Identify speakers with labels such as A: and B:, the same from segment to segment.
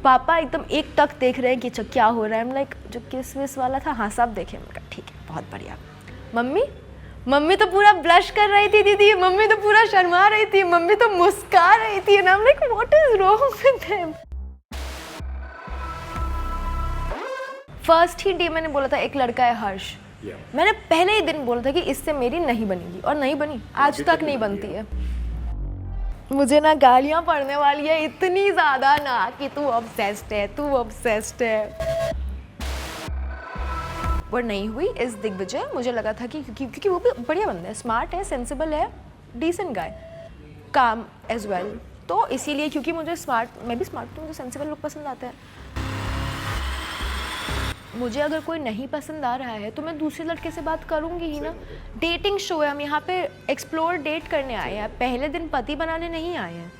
A: पापा एकदम एक टक देख रहे हैं कि अच्छा क्या हो रहा है। लाइक जो किस विस वाला था, हाँ सब देखे। मैंने कहा ठीक है, बहुत बढ़िया। मम्मी तो पूरा ब्लश कर रही थी दीदी, मम्मी तो पूरा शर्मा रही थी, मम्मी तो मुस्कुरा रही थी। And I am like what is wrong with them. First ही डे मैंने बोला था एक लड़का है हर्ष। मैंने पहले ही दिन बोला था कि इससे मेरी नहीं बनेगी, और नहीं बनी, आज तक नहीं बनती है। मुझे ना गालियां पड़ने वाली है इतनी ज़्यादा ना कि तू ऑब्सेस्ड है, तू ऑब्सेस्ड है। पर नहीं हुई इस दिग्विजय। मुझे लगा था कि क्योंकि वो भी बढ़िया बंदा है, स्मार्ट है, सेंसिबल है, डिसेंट गाय, काम एज वेल। तो इसीलिए क्योंकि मुझे मैं भी स्मार्ट हूँ, मुझे सेंसिबल लोग पसंद आते हैं। मुझे अगर कोई नहीं पसंद आ रहा है तो मैं दूसरे लड़के से बात करूंगी ही ना। डेटिंग शो है, हम यहाँ पे एक्सप्लोर डेट करने आए हैं, पहले दिन पति बनाने नहीं आए हैं।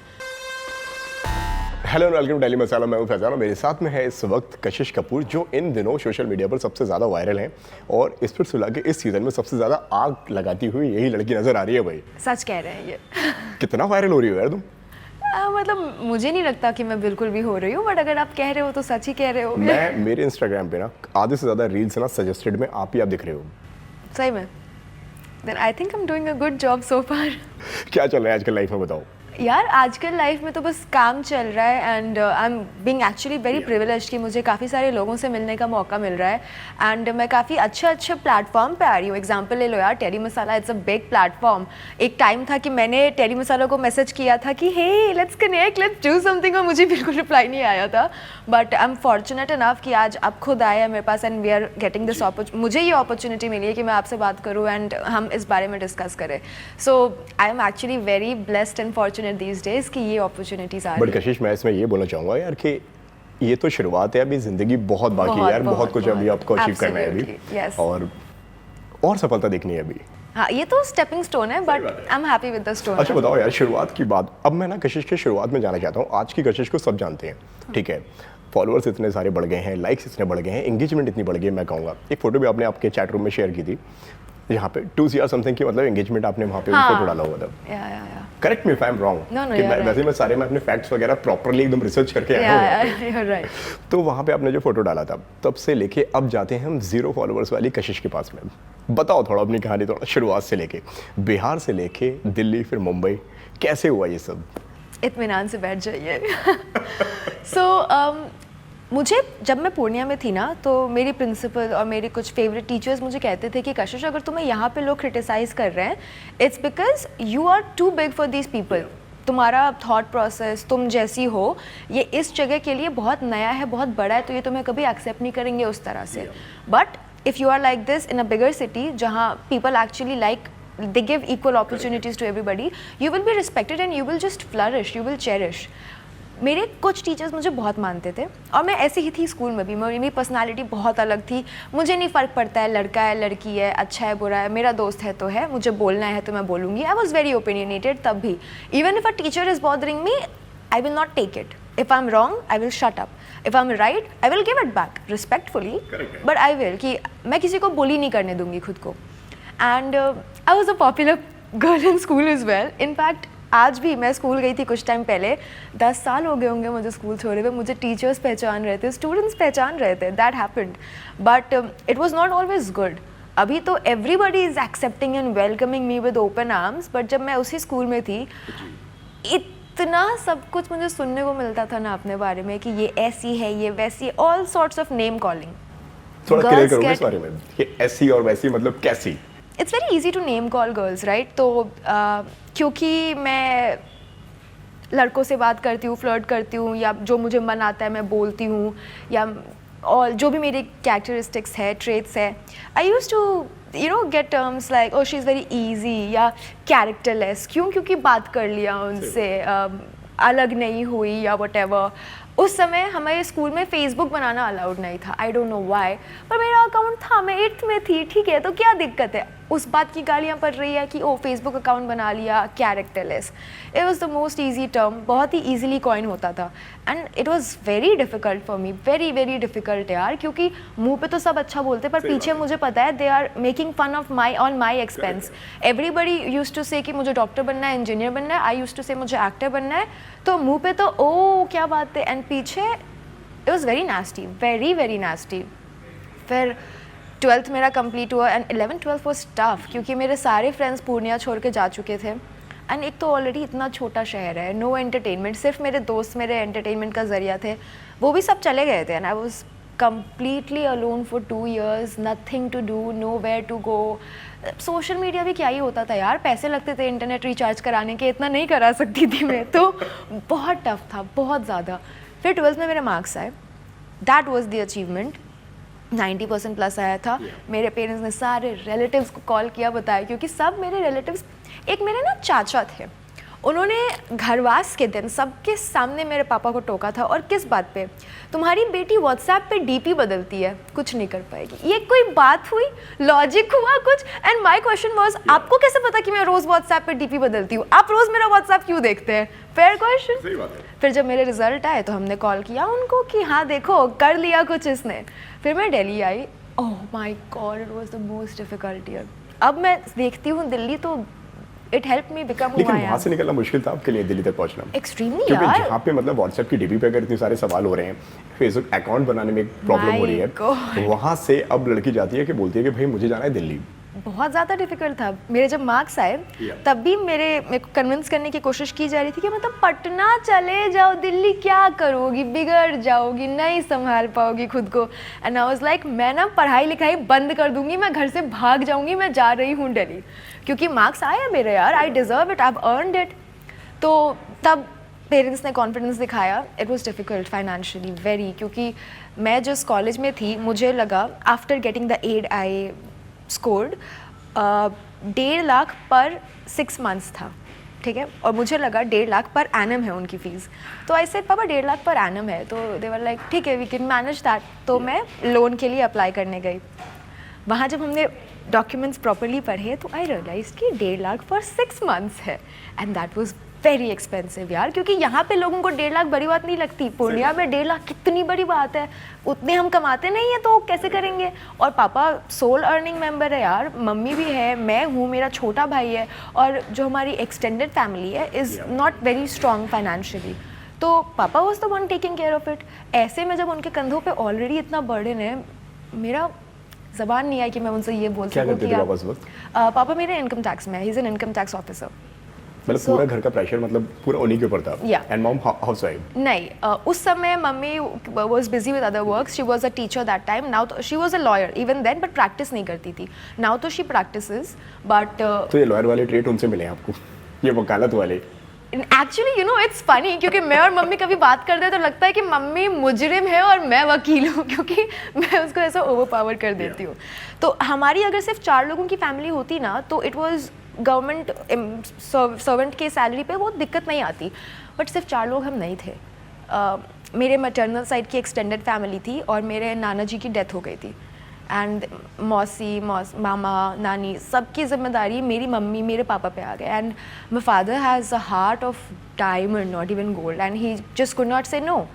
B: Hello and welcome to Daily Masala. मैं हूं फैजान और मेरे साथ में है इस वक्त कशिश कपूर, जो इन दिनों सोशल मीडिया पर सबसे ज़्यादा वायरल हैं और इस पर सुलह के इस सीज़न में सबसे ज़्यादा आग लगाती हुई यही लड़की नज़र आ रही है। भाई
A: सच कह रहे हैं ये।
B: कितना वायरल हो रही हो यार तुम।
A: मतलब मुझे नहीं लगता कि मैं बिल्कुल भी हो रही हूँ, बट अगर आप कह रहे हो तो सच ही कह रहे हो।
B: मैं मेरे इंस्टाग्राम पे ना आधे से ज़्यादा रील्स ना सजेस्टेड में आप ही आप दिख रहे हो।
A: सही में? Then I think I am doing a good job so far.
B: क्या चल रहा है आजकल लाइफ में, बताओ।
A: यार आजकल लाइफ में तो बस काम चल रहा है and I am being actually very privileged कि मुझे काफ़ी सारे लोगों से मिलने का मौका मिल रहा है एंड मैं काफ़ी अच्छे प्लेटफॉर्म पे आ रही हूँ। एग्जांपल ले लो यार, Telly masala it's a big platform. एक टाइम था कि मैंने टेली मसाला को मैसेज किया था कि hey let's connect, let's do something, और मुझे बिल्कुल रिप्लाई नहीं आया था। But I am fortunate enough कि आज आप खुद आए हैं मेरे पास and we are getting this मुझे ये अपॉर्चुनिटी मिली है कि मैं आपसे बात करूँ एंड हम इस बारे में डिस्कस करें। So I am actually very blessed and fortunate these days कि ये अपॉर्चुनिटीज आ रही है।
B: बट कशिश, मैं इसमें ये बोलना चाहूँगा यार कि ये तो शुरुआत है, अभी ज़िंदगी बहुत बाकी है यार, बहुत कुछ अभी आपको अचीव करना है अभी, और सफलता देखनी है अभी।
A: हाँ, ये तो स्टेपिंग स्टोन है, but I am happy with the stone.
B: अच्छा बताओ यार, शुरुआत की बात अब मैं ना कशिश के शुरुआत में जाना चाहता हूँ। आज की कशिश को सब जानते हैं, ठीक है, फॉलोअर्स इतने सारे बढ़ गए हैं, लाइक्स इतने बढ़ गए हैं, एंगेजमेंट इतनी बढ़ गई है। मैं कहूँगा एक फोटो भी आपने आपके चैट रूम में शेयर की थी, यहाँ पे 2 समथिंग की मतलब एंगेजमेंट आपने वहाँ पे फोटो डाला हुआ था। Correct me if I am wrong. वैसे मैं सारे में अपने फैक्ट्स वगैरह प्रॉपर्ली एकदम रिसर्च करके आया हूँ। तो वहाँ पे आपने जो फोटो डाला था, तब से लेके अब जाते हैं हम 0 फॉलोअर्स वाली कशिश के पास में। बताओ थोड़ा अपनी कहानी, थोड़ा शुरुआत से लेके, बिहार से लेके दिल्ली फिर मुंबई, कैसे हुआ ये सब?
A: इत्मीनान से बैठ जाइए। मुझे जब मैं पूर्णिया में थी ना, तो मेरी प्रिंसिपल और मेरे कुछ फेवरेट टीचर्स मुझे कहते थे कि कशिश अगर तुम्हें यहाँ पे लोग क्रिटिसाइज़ कर रहे हैं, it's because you are too big for these people. तुम्हारा थॉट प्रोसेस, तुम जैसी हो, ये इस जगह के लिए बहुत नया है, बहुत बड़ा है, तो ये तुम्हें कभी एक्सेप्ट नहीं करेंगे उस तरह से। But if you are like this in a bigger city जहाँ people actually like they give equal opportunities to everybody, you will be respected and you will just flourish, you will cherish. मेरे कुछ teachers मुझे बहुत मानते थे और मैं ऐसे ही थी स्कूल में भी। मेरी पर्सनालिटी बहुत अलग थी, मुझे नहीं फ़र्क पड़ता है लड़का है लड़की है, अच्छा है बुरा है, मेरा दोस्त है तो है, मुझे बोलना है तो मैं बोलूँगी। आई वॉज वेरी ओपिनियनेटेड तब भी। Even if a teacher is bothering me, I will not take it. If I am wrong I will shut up, if I am right I will give it back respectfully, but I will कि मैं किसी को बुली नहीं करने दूंगी खुद को। And I was a popular girl in school is well. In fact आज भी मैं स्कूल गई थी कुछ टाइम पहले, 10 साल हो गए होंगे मुझे स्कूल छोड़े हुए, मुझे टीचर्स पहचान रहे थे, स्टूडेंट्स पहचान रहे थे, that happened, but it was not always good. अभी तो everybody is accepting and welcoming me with open arms, but जब मैं उसी स्कूल में थी इतना सब कुछ मुझे सुनने को मिलता था ना अपने बारे में कि ये ऐसी है, ये वैसी, all sorts of name calling.
B: थोड़ा क्लियर करोगे इस बारे में, ये ऐसी और वैसी मतलब कैसी?
A: It's very easy to name call girls, right? तो क्योंकि मैं लड़कों से बात करती हूँ, फ्लर्ट करती हूँ, या जो मुझे मन आता है मैं बोलती हूँ, या और जो भी मेरी कैरेक्टरिस्टिक्स है, ट्रेट्स है, I use to get terms like oh she is very easy या कैरेक्टरलेस। क्योंकि बात कर लिया उनसे, अलग नहीं हुई या वटेवर। उस समय हमारे स्कूल में फेसबुक बनाना अलाउड नहीं था, आई डोंट नो व्हाई, पर मेरा अकाउंट था, मैं 8th में थी, ठीक है, तो क्या दिक्कत है? उस बात की गालियाँ पड़ रही है कि ओ फेसबुक अकाउंट बना लिया, characterless. It was the most easy term, बहुत ही ईजिली कॉइन होता था and it was very difficult for me, very very difficult यार, क्योंकि मुंह पे तो सब अच्छा बोलते पर पीछे मुझे पता है they are making fun of my on my expense. Everybody used to say कि मुझे डॉक्टर बनना है, इंजीनियर बनना है, आई यूज्ड टू से मुझे एक्टर बनना है, तो मुंह पे तो ओ क्या बात है, एंड पीछे it was very nasty, very very nasty. फिर 12th मेरा कंप्लीट हुआ एंड 11th-12th वॉज टफ क्योंकि मेरे सारे फ्रेंड्स पूर्णिया छोड़ के जा चुके थे एंड एक तो ऑलरेडी इतना छोटा शहर है, नो एंटरटेनमेंट, सिर्फ मेरे दोस्त मेरे एंटरटेनमेंट का ज़रिया थे, वो भी सब चले गए थे and I was completely alone for 2 years, nothing to do, nowhere to go. Social media भी क्या ही होता था यार, पैसे लगते थे इंटरनेट रिचार्ज कराने के, इतना नहीं करा सकती थी मैं, तो बहुत टफ था, बहुत ज़्यादा। फिर 12th में मेरे मार्क्स आए, that was the achievement, 90% plus आया था। मेरे पेरेंट्स ने सारे रिलेटिव्स को कॉल किया, बताया, क्योंकि सब मेरे रिलेटिव्स, एक मेरे ना चाचा थे, उन्होंने घरवास के दिन सबके सामने मेरे पापा को टोका था। और किस बात पे? तुम्हारी बेटी व्हाट्सएप पे डीपी बदलती है, कुछ नहीं कर पाएगी। ये कोई बात हुई? लॉजिक हुआ कुछ? एंड माय क्वेश्चन वाज, आपको कैसे पता कि मैं रोज़ व्हाट्सएप पे डीपी बदलती हूँ? आप रोज़ मेरा व्हाट्सएप क्यों देखते हैं? Fair question.
B: सही बात है।
A: फिर जब मेरे रिजल्ट आए तो हमने कॉल किया उनको कि हाँ देखो कर लिया कुछ इसने। फिर मैं दिल्ली आई, oh my god, it was the most difficult year. अब मैं देखती हूँ दिल्ली तो इट हेल्प मी बिकम
B: लेकिन वहाँ से निकलना मुश्किल था आपके लिए दिल्ली तक पहुँचना?
A: एक्सट्रीमली
B: क्योंकि
A: यार,
B: जहाँ पे मतलब व्हाट्सएप की डीपी पे अगर इतने सारे सवाल हो रहे हैं, फेसबुक अकाउंट बनाने में एक प्रॉब्लम हो रही है, तो वहाँ से अब लड़की जाती है कि बोलती है कि भाई मुझे जाना है दिल्ली।
A: बहुत ज़्यादा डिफिकल्ट था। मेरे जब मार्क्स आए तब भी मेरे को कन्विंस करने की कोशिश की जा रही थी कि मतलब पटना चले जाओ, दिल्ली क्या करोगी, बिगड़ जाओगी, नहीं संभाल पाओगी खुद को। एंड आई वाज लाइक मैं ना पढ़ाई लिखाई बंद कर दूंगी, मैं घर से भाग जाऊंगी, मैं जा रही हूँ दिल्ली, क्योंकि मार्क्स आए मेरे यार, I deserve it, I have earned it. तो तब पेरेंट्स ने कॉन्फिडेंस दिखाया। It was difficult financially very, क्योंकि मैं जिस कॉलेज में थी मुझे लगा after getting the ad I scored 1.5 lakh per 6 months था, ठीक है, और मुझे लगा 1.5 लाख पर एनम है उनकी फ़ीस। तो ऐसे पापा 1.5 लाख पर एनम है, तो दे वर लाइक ठीक है वी कैन मैनेज दैट। तो मैं लोन के लिए अप्लाई करने गई। वहाँ जब हमने डॉक्यूमेंट्स प्रॉपरली पढ़े तो आई रियलाइज कि 1.5 लाख फॉर 6 मंथ्स है and that was very expensive यार, क्योंकि यहाँ पे लोगों को 1.5 लाख बड़ी बात नहीं लगती, पूर्णिया में 1.5 लाख कितनी बड़ी बात है, उतने हम कमाते नहीं है तो कैसे करेंगे। और पापा सोल अर्निंग मेंबर है यार, मम्मी भी है, मैं हूँ, मेरा छोटा भाई है, और जो हमारी एक्सटेंडेड फैमिली है is not very strong financially. तो पापा was the one taking care of it. ऐसे में जब उनके कंधों पे ऑलरेडी इतना बर्डन है, मेरा ज़बान नहीं आई कि मैं उनसे ये बोल सकूँ कि
B: पापा उस वक्त?
A: पापा मेरे इनकम टैक्स में है, he is an income tax officer.
B: मतलब पूरा घर का प्रेशर मतलब पूरा उन्हीं के ऊपर था। And mom housewife?
A: नहीं, उस समय मम्मी was busy with other works, she was a teacher that time, now तो she was a lawyer even then, but practice नहीं करती थी। नाउ तो शी प्रैक्टिसेस बट
B: तो ये लॉयर वाले ट्रेट उनसे मिले आपको, ये वकालत वाले?
A: Actually you know it's funny, क्योंकि मैं और मम्मी कभी बात करते हैं तो लगता है कि मम्मी मुजरिम है और मैं वकील हूँ, क्योंकि मैं उसको ऐसा ओवर पावर कर देती हूँ। तो हमारी अगर सिर्फ 4 लोगों की फैमिली होती ना तो इट वाज गवर्नमेंट सर्वेंट के सैलरी पे बहुत दिक्कत नहीं आती, बट सिर्फ 4 लोग हम नहीं थे। मेरे मैटरनल साइड की एक्सटेंडेड फैमिली थी और मेरे नाना जी की डेथ हो गई थी एंड मौसी मामा नानी सबकी जिम्मेदारी मेरी मम्मी मेरे पापा पे आ गई। And my father has a heart of diamond, not even gold, and he just could not से नो।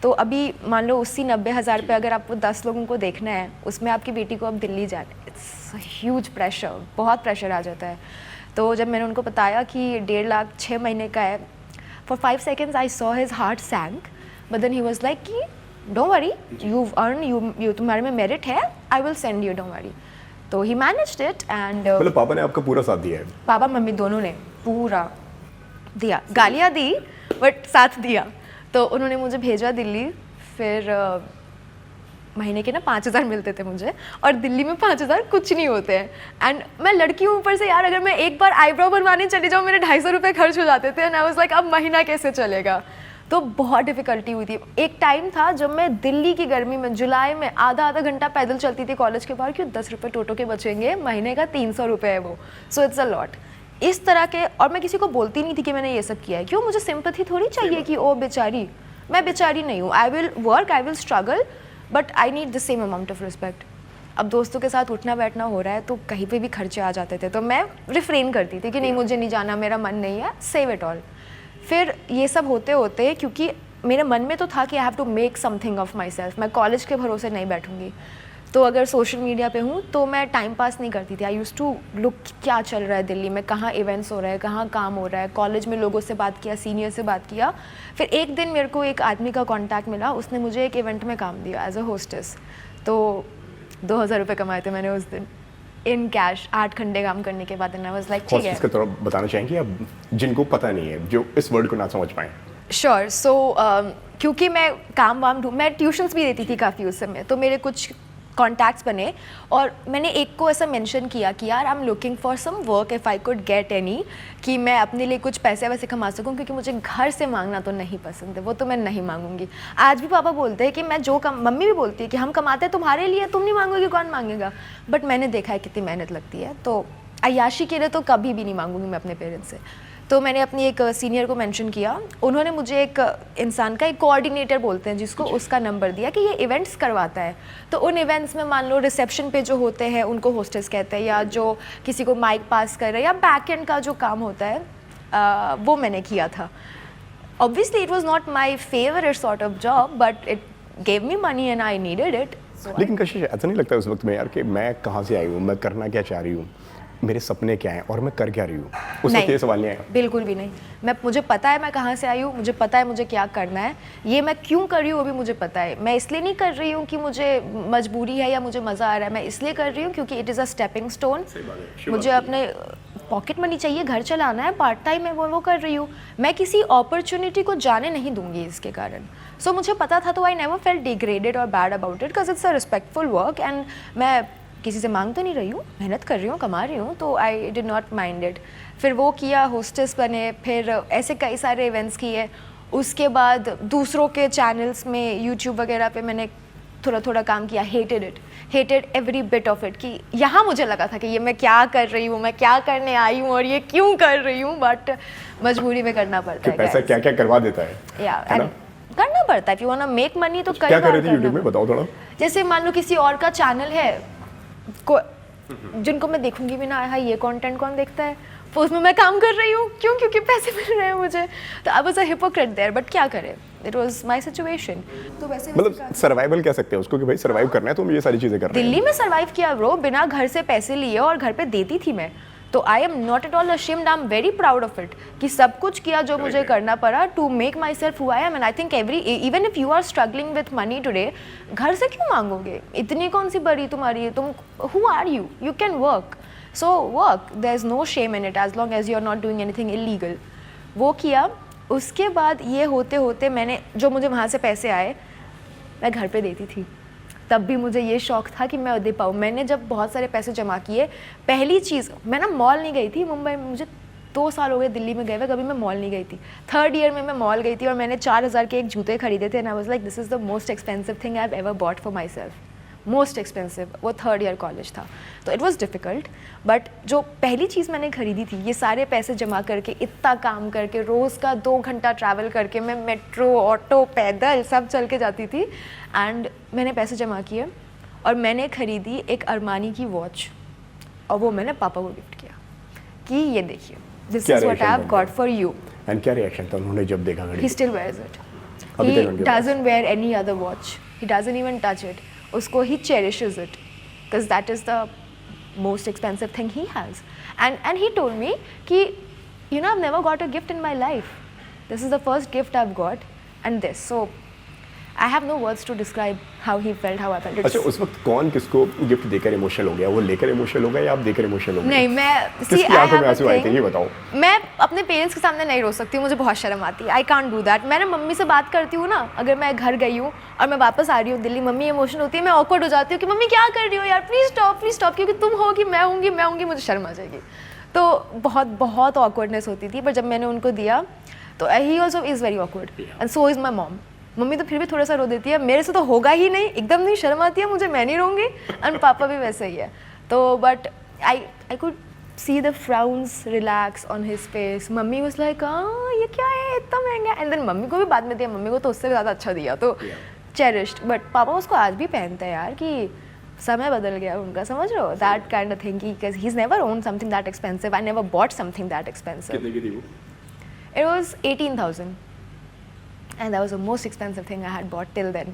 A: तो अभी मान लो 80-90 हज़ार पे अगर आपको 10 लोगों को देखना है, उसमें आपकी बेटी को अब दिल्ली जाना, इट्स ह्यूज प्रेशर, बहुत प्रेशर आ जाता है। तो जब मैंने उनको बताया कि 1.5 लाख 6 महीने का है, for 5 seconds I saw his heart sank, but then he was like कि don't worry, you earn, you तुम्हारे में मेरिट है, I will send you, don't worry. तो ही मैनेज्ड इट एंड
B: मतलब पापा ने आपका पूरा साथ दिया है?
A: पापा मम्मी दोनों ने पूरा दिया, गालियाँ दी बट साथ दिया। तो उन्होंने मुझे भेजा दिल्ली। फिर महीने के ना 5,000 मिलते थे मुझे, और दिल्ली में 5,000 कुछ नहीं होते हैं। एंड मैं लड़की हूँ ऊपर से यार, अगर मैं एक बार आईब्रो बनवाने चली जाऊँ मेरे 250 रुपये खर्च हो जाते थे। एंड आई वाज लाइक अब महीना कैसे चलेगा। तो बहुत डिफ़िकल्टी हुई थी। एक टाइम था जब मैं दिल्ली की गर्मी में जुलाई में आधा घंटा पैदल चलती थी कॉलेज के बाहर, क्यों 10 रुपये टोटो के बचेंगे, महीने का 300 रुपये है वो, सो इट्स अ लॉट। इस तरह के, और मैं किसी को बोलती नहीं थी कि मैंने ये सब किया है, क्यों, मुझे सिंपैथी थोड़ी चाहिए कि ओ बेचारी, मैं बेचारी नहीं हूँ। I will work, I will struggle, but I need the same amount of respect. अब दोस्तों के साथ उठना बैठना हो रहा है तो कहीं पे भी खर्चे आ जाते थे, तो मैं रिफ्रेन करती थी कि नहीं मुझे नहीं जाना, मेरा मन नहीं है, सेव इट ऑल। फिर ये सब होते होते, क्योंकि मेरे मन में तो था कि I have to make something of my self, मैं कॉलेज के भरोसे नहीं बैठूंगी, तो अगर सोशल मीडिया पे हूँ तो मैं टाइम पास नहीं करती थी। आई यूज़ टू लुक क्या चल रहा है दिल्ली में, कहाँ इवेंट्स हो रहा है, कहाँ काम हो रहा है। कॉलेज में लोगों से बात किया, सीनियर से बात किया। फिर एक दिन मेरे को एक आदमी का कॉन्टैक्ट मिला, उसने मुझे एक इवेंट में काम दिया एज अ होस्टेस। तो 2000 रुपये कमाए थे मैंने उस दिन इन कैश, 8 घंटे काम करने के बाद। आई वाज लाइक ठीक है।
B: हॉस्टेस का थोड़ा बताना चाहेंगे अब जिनको पता नहीं है, जो इस वर्ड को ना समझ पाए?
A: श्योर। सो क्योंकि मैं काम वाम मैं ट्यूशन्स भी देती थी काफ़ी उस समय, तो मेरे कुछ कॉन्टैक्ट्स बने और मैंने एक को ऐसा मेंशन किया कि यार I am looking for some work if I could get any, कि मैं अपने लिए कुछ पैसे वैसे कमा सकूं, क्योंकि मुझे घर से मांगना तो नहीं पसंद है, वो तो मैं नहीं मांगूंगी। आज भी पापा बोलते हैं कि मैं जो मम्मी भी बोलती है कि हम कमाते हैं तुम्हारे लिए, तुम नहीं मांगोगे कौन मांगेगा। बट मैंने देखा है कितनी मेहनत लगती है, तो अय्याशी के लिए तो कभी भी नहीं मांगूंगी मैं अपने पेरेंट्स से। तो मैंने अपनी एक सीनियर को मेंशन किया, उन्होंने मुझे एक इंसान का, एक कोऑर्डिनेटर बोलते हैं जिसको, उसका नंबर दिया कि ये इवेंट्स करवाता है। तो उन इवेंट्स में मान लो रिसेप्शन पे जो होते हैं उनको होस्टेस कहते हैं, या जो किसी को माइक पास कर रहे हैं, या बैक एंड का जो काम होता है वो मैंने किया था। Obviously it was not my favourite sort of job, but it gave me money and I needed it.
B: लेकिन कशिश ऐसा नहीं लगता उस वक्त में यार कि मैं कहाँ से आई हूँ, मैं करना क्या चाह रही हूँ, मेरे सपने क्या हैं और मैं कर क्या रही हूँ? उस वक्त ये सवाल नहीं आया?
A: बिल्कुल भी नहीं। मुझे पता है मैं कहाँ से आई हूँ, मुझे पता है मुझे क्या करना है, ये मैं क्यों कर रही हूँ वो भी मुझे पता है। मैं इसलिए नहीं कर रही हूँ कि मुझे मजबूरी है या मुझे मज़ा आ रहा है, मैं इसलिए कर रही हूँ क्योंकि it is a stepping stone. मुझे अपने पॉकेट मनी चाहिए, घर चलाना है, पार्ट टाइम में वो कर रही हूँ। मैं किसी अपॉर्चुनिटी को जाने नहीं दूंगी इसके कारण। सो मुझे पता था, तो आई नेवर फेल्ट डिग्रेडेड और bad about it, because it's a respectful work and मैं किसी से मांग तो नहीं रही हूँ, मेहनत कर रही हूँ, कमा रही हूँ, तो I did not mind it. फिर वो किया, होस्टेस बने, फिर ऐसे कई सारे इवेंट्स किए। उसके बाद दूसरों के चैनल्स में, यूट्यूब वगैरह पे मैंने थोड़ा थोड़ा काम किया। Hated every bit of it, कि यहाँ मुझे लगा था कि ये मैं क्या कर रही हूँ, मैं क्या करने आई हूँ और ये क्यों कर रही हूँ, बट मजबूरी में करना पड़ता है।
B: पैसा क्या क्या करवा देता है,
A: या करना पड़ता है। If you want to make money तो
B: क्या कर रही थी यूट्यूब में, बताओ थोड़ा।
A: जैसे मान लो किसी और का चैनल है जिनको मैं देखूंगी भी ना, हाँ ये कंटेंट कौन देखता है, तो उसमें मैं काम कर रही हूँ। क्यों? क्योंकि पैसे मिल रहे हैं मुझे। तो I was a hypocrite there, but क्या करें, इट वाज माय सिचुएशन। तो वैसे
B: मतलब सर्वाइवल कह सकते हैं उसको कि भाई सर्वाइव करना है तो हम ये सारी चीजें कर रहे हैं।
A: दिल्ली में सर्वाइव किया ब्रो, बिना घर से पैसे लिए, और घर पे देती थी मैं। तो I am not at all ashamed, I am very proud of it कि सब कुछ किया जो मुझे करना पड़ा to make myself who I am. And I think even if you are struggling with money today, घर से क्यों मांगोगे? इतनी कौन सी बड़ी तुम्हारी, तुम who are you, you can work, so work, there is no shame in it as long as you are not doing anything illegal. वो किया। उसके बाद ये होते होते मैंने, जो मुझे वहाँ से पैसे आए मैं घर पे देती थी। तब भी मुझे ये शौक था कि मैं दे पाऊँ। मैंने जब बहुत सारे पैसे जमा किए, पहली चीज़, मैं ना मॉल नहीं गई थी मुंबई में, मुझे 2 साल हो गए दिल्ली में गए हुए, कभी मैं मॉल नहीं गई थी। 3rd ईयर में मैं मॉल गई थी और मैंने 4000 के एक जूते खरीदे थे। And I was like this is the most expensive thing I have ever bot for my self, most expensive. वो 3rd ईयर कॉलेज था, तो इट वॉज डिफ़िकल्ट। बट जो पहली चीज़ मैंने खरीदी थी, ये सारे पैसे जमा करके, इतना काम करके, रोज़ का 2 घंटा ट्रैवल करके, मैं मेट्रो, ऑटो, पैदल सब चल के जाती थी। एंड मैंने पैसे जमा किए और मैंने खरीदी एक अरमानी की वॉच, और वो मैंने पापा को गिफ्ट किया कि ये देखिए, this is what I have got for you.
B: And क्या रिएक्शन था उन्होंने जब देखा घड़ी?
A: He still wears it, he doesn't wear any other watch, he doesn't even touch it. उसको he cherishes it because that is the most expensive thing he has. And he told me कि you know I have never got a gift in my life, this is the first gift I have got and this. So I have no words to describe how he felt, how I felt.
B: अच्छा, उस वक्त कौन किसको gift देकर emotional हो गया? वो लेकर इमोशनल हो गया या आप देकर इमोशनल हो गए?
A: नहीं, मैं
B: किसकी आंखों में आंसू आए थे ये बताओ।
A: मैं अपने पेरेंट्स के सामने नहीं रो सकती हूँ, मुझे बहुत शर्म आती है। आई कांट डू दैट। मैंने मम्मी से बात करती हूँ ना, अगर मैं घर गई हूँ और मैं वापस आ रही हूँ दिल्ली, मम्मी इमोशनल होती है, मैं ऑकवर्ड हो जाती हूँ कि मम्मी क्या कर रही हो यार, प्लीज़ स्टॉप, क्योंकि तुम होगी, मैं होंगी, मुझे शर्म आ जाएगी। तो बहुत ऑकवर्डनेस होती थी। पर जब मैंने उनको दिया तो he also is very awkward and so is my mom. Mummy तो फिर भी थोड़ा सा रो देती है, मेरे से तो होगा ही नहीं, एकदम नहीं, शर्म आती है मुझे, मैं नहीं रहूँगी। एंड पापा भी वैसे ही है। तो but I could see the frowns relax on his face. मम्मी वाज लाइक ये क्या है, इतना महंगा। एंड देन मम्मी को भी बाद में दिया, मम्मी को तो उससे ज़्यादा अच्छा दिया, तो चेरिश्ड। बट पापा उसको आज भी पहनते हैं यार, कि समय बदल गया उनका, समझ रहे हो, that kind of thing. Because he is never own something that expensive, I never bought something that expensive.
B: कितने की थी वो?
A: It was 18,000 and that was the most expensive thing I had bought till then.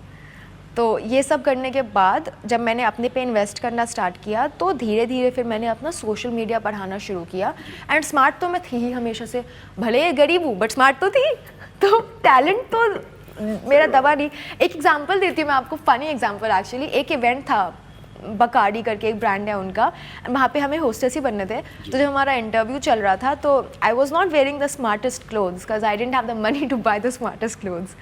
A: तो ये सब करने के बाद जब मैंने अपने पे इन्वेस्ट करना स्टार्ट किया तो धीरे धीरे फिर मैंने अपना सोशल मीडिया पढ़ाना शुरू किया। एंड स्मार्ट तो मैं थी ही हमेशा से, भले ही गरीब हूँ बट स्मार्ट तो थी, तो टैलेंट तो मेरा दबा नहीं। एक एग्जांपल देती हूँ मैं आपको, फनी एग्जांपल एक्चुअली। एक इवेंट था, बकार्डी करके एक ब्रांड है उनका, वहाँ पे हमें होस्टेस ही बनने थे। तो जब हमारा इंटरव्यू चल रहा था तो आई was not wearing the smartest clothes because I didn't have the money to by the smartest clothes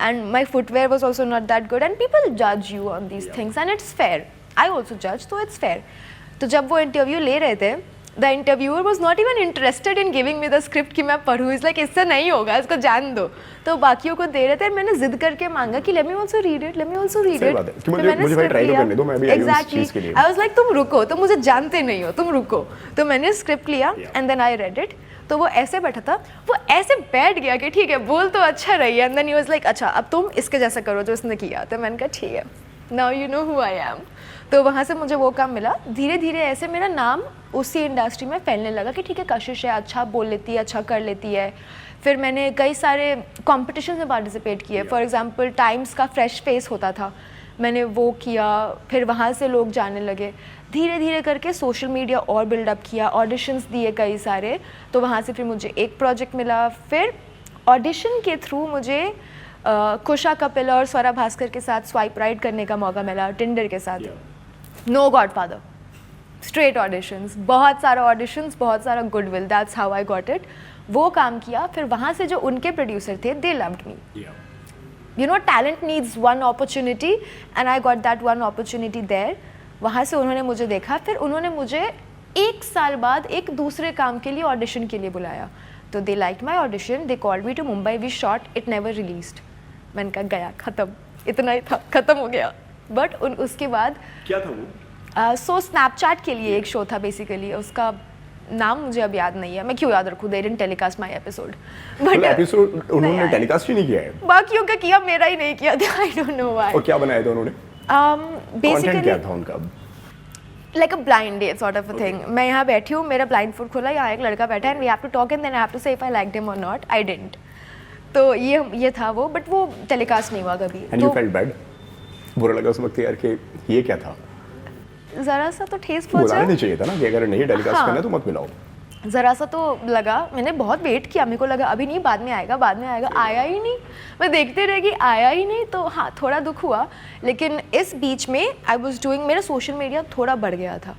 A: and my footwear was also not that good and people जज you on these things and it's fair, I also जज, तो it's fair. तो जब वो interview ले रहे थे, the interviewer was not even interested in giving me the script कि मैं पढ़ूँ, इस लाइक इससे नहीं होगा, इसको जान दो। तो बाकियों को दे रहे थे, मैंने जिद करके मांगा कि let me also read it, let me also read it.
B: मुझे भाई ट्राई तो करने दो, मैं भी आई हूं इस चीज के लिए।
A: आई वाज लाइक तुम रुको, तुम मुझे जानते नहीं हो, तुम रुको। तो मैंने स्क्रिप्ट लिया and then I read it. तो वो ऐसे बैठा था, वो ऐसे बैठ गया कि ठीक है बोल तो अच्छा रही है, and then he was like अच्छा अब तुम इसके जैसा करो जो इसने किया। तो मैंने कहा ठीक है, now you know who I M. तो वहाँ से मुझे वो काम मिला। धीरे धीरे ऐसे मेरा नाम उसी इंडस्ट्री में फैलने लगा कि ठीक है कशिश है, अच्छा बोल लेती है, अच्छा कर लेती है। फिर मैंने कई सारे कॉम्पिटिशन में पार्टिसिपेट किए। फॉर एग्जांपल टाइम्स का फ्रेश फेस होता था, मैंने वो किया। फिर वहाँ से लोग जाने लगे। धीरे धीरे करके सोशल मीडिया और बिल्डअप किया, ऑडिशंस दिए कई सारे। तो वहाँ से फिर मुझे एक प्रोजेक्ट मिला। फिर ऑडिशन के थ्रू मुझे कुशा कपिल और स्वरा भास्कर के साथ स्वाइप राइट करने का मौका मिला, टिंडर के साथ। नो गॉडफादर, स्ट्रेट ऑडिशंस, बहुत सारा ऑडिशंस, बहुत सारा goodwill, that's how I got it. वो काम किया। फिर वहाँ से जो उनके प्रोड्यूसर थे, they loved me. You know talent needs one opportunity and I got that one opportunity there. वहाँ से उन्होंने मुझे देखा। फिर उन्होंने मुझे 1 साल बाद एक दूसरे काम के लिए ऑडिशन के लिए बुलाया। तो they like my audition, they called me to Mumbai, we shot, it never released. मैंने कहा गया, ख़त्म, इतना ही था, ख़त्म हो गया। बट उसके बाद
B: क्या था वो?
A: सो स्नैपचैट के लिए एक शो था बेसिकली, उसका नाम मुझे अब याद नहीं है, मैं क्यों याद रखूँ, they didn't telecast my episode. But
B: episode उन्होंने टेलीकास्ट ही नहीं किया है,
A: बाकियों का किया, मेरा ही नहीं किया था, आई डोंट नो व्हाई।
B: और क्या बनाया था उन्होंने?
A: बेसिकली
B: क्या था उनका?
A: Like a blind date sort of a thing. मैं यहाँ बैठी हूँ, मेरा ब्लाइंड फुट खुला, यहाँ एक लड़का बैठा है and we have to talk and then I have to say if I like him और नॉट। I didn't. तो ये था वो, बट वो टेलीकास्ट नहीं हुआ कभी।
B: And you felt bad? बुरा लगा उस वक्त यार कि ये क्या था?
A: ज़रा सा तो ठेस पहुंचा।
B: बुलाना नहीं चाहिए था ना कि अगर नहीं टेलीकास्ट करना तो मत मिलाओ।
A: ज़रा सा तो लगा, मैंने बहुत वेट किया, मेरे को लगा अभी नहीं, बाद में आएगा, बाद में आएगा, आया ही नहीं। मैं देखते रह गई, आया ही नहीं। तो हाँ थोड़ा दुख हुआ। लेकिन इस बीच में आई वाज डूइंग, मेरा सोशल मीडिया थोड़ा बढ़ गया था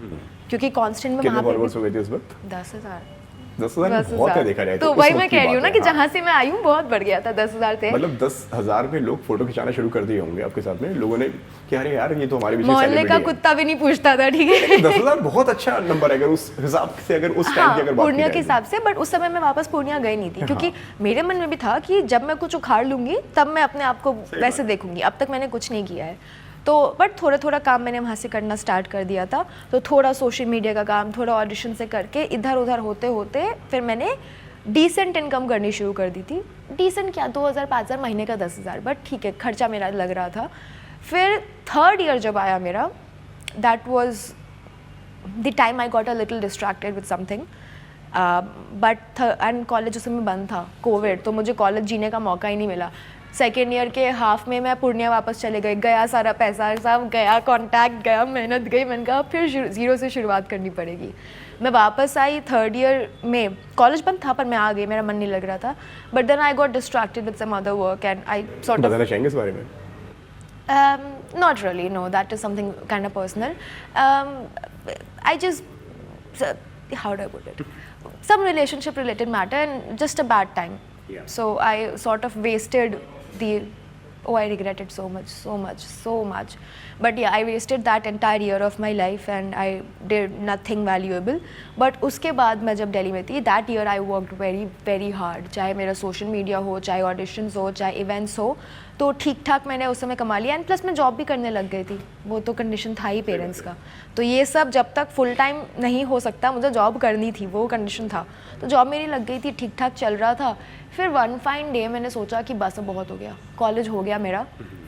A: क्योंकि कांस्टेंट में
B: कितने
A: वहाँ
B: फॉलोअर्स हो गए थे उस वक्त?
A: 10,000।
B: 10,000 बहुत है देखा जाए
A: तो वही मैं कह रही हूँ ना कि जहाँ से मैं आई हूँ बहुत बढ़ गया था, 10,000 थे।
B: मतलब 10,000 में लोग फोटो खिंचाना शुरू कर दिए होंगे आपके साथ में, लोगों ने कि अरे यार ये तो हमारे
A: मोहल्ले का कुत्ता भी नहीं पूछता था, ठीक है।
B: 10,000 बहुत अच्छा नंबर है अगर उस हिसाब से, अगर उस टाइम की अगर बात
A: पूर्णिया के हिसाब से। बट उस समय मैं वापस पूर्णिया गई नहीं थी क्योंकि मेरे मन में भी था कि जब मैं कुछ उखाड़ लूंगी तब मैं अपने आप को वैसे देखूंगी। अब तक मैंने कुछ नहीं किया है तो, बट थोड़ा थोड़ा काम मैंने वहाँ से करना स्टार्ट कर दिया था। तो थोड़ा सोशल मीडिया का काम, थोड़ा ऑडिशन से करके इधर उधर होते होते फिर मैंने डिसेंट इनकम करनी शुरू कर दी थी। डिसेंट क्या, 2,000 5,000 महीने का 10,000, बट ठीक है खर्चा मेरा लग रहा था। फिर 3rd ईयर जब आया मेरा, that was the time I got a little distracted with something, but and college उस समय बंद था, कोविड, तो मुझे कॉलेज जीने का मौका ही नहीं मिला। 2nd ईयर के हाफ में मैं पूर्णिया वापस चले गई, गया सारा पैसा सब गया, कॉन्टैक्ट गया, मेहनत गई। मैंने कहा फिर ज़ीरो से शुरुआत करनी पड़ेगी। मैं वापस आई 3rd ईयर में, कॉलेज बंद था पर मैं आ गई, मेरा मन नहीं लग रहा था। But then I got distracted with some other work and I sort of,
B: बताना चाहेंगे इस बारे में?
A: Not really, no, that is something kind of personal. I just, how do I put it? Some relationship related matter and just a bad time.
B: Yeah.
A: So I sort of wasted the, oh I regret it so much, so much, so much. But yeah, I wasted that entire year of my life and I did nothing valuable. But उसके बाद मैं जब दिल्ली में थी, that year I worked very very hard. चाहे मेरा social media हो, चाहे auditions हो, चाहे events हो, तो ठीक ठाक मैंने उस समय कमा लिया। एंड प्लस मैं जॉब भी करने लग गई थी, वो तो कंडीशन था ही पेरेंट्स का। तो ये सब जब तक फुल टाइम नहीं हो सकता, मुझे जॉब करनी थी, वो कंडीशन था। तो जॉब मेरी लग गई थी, ठीक ठाक चल रहा था। फिर वन फाइन डे मैंने सोचा कि बस अब बहुत हो गया, कॉलेज हो गया मेरा,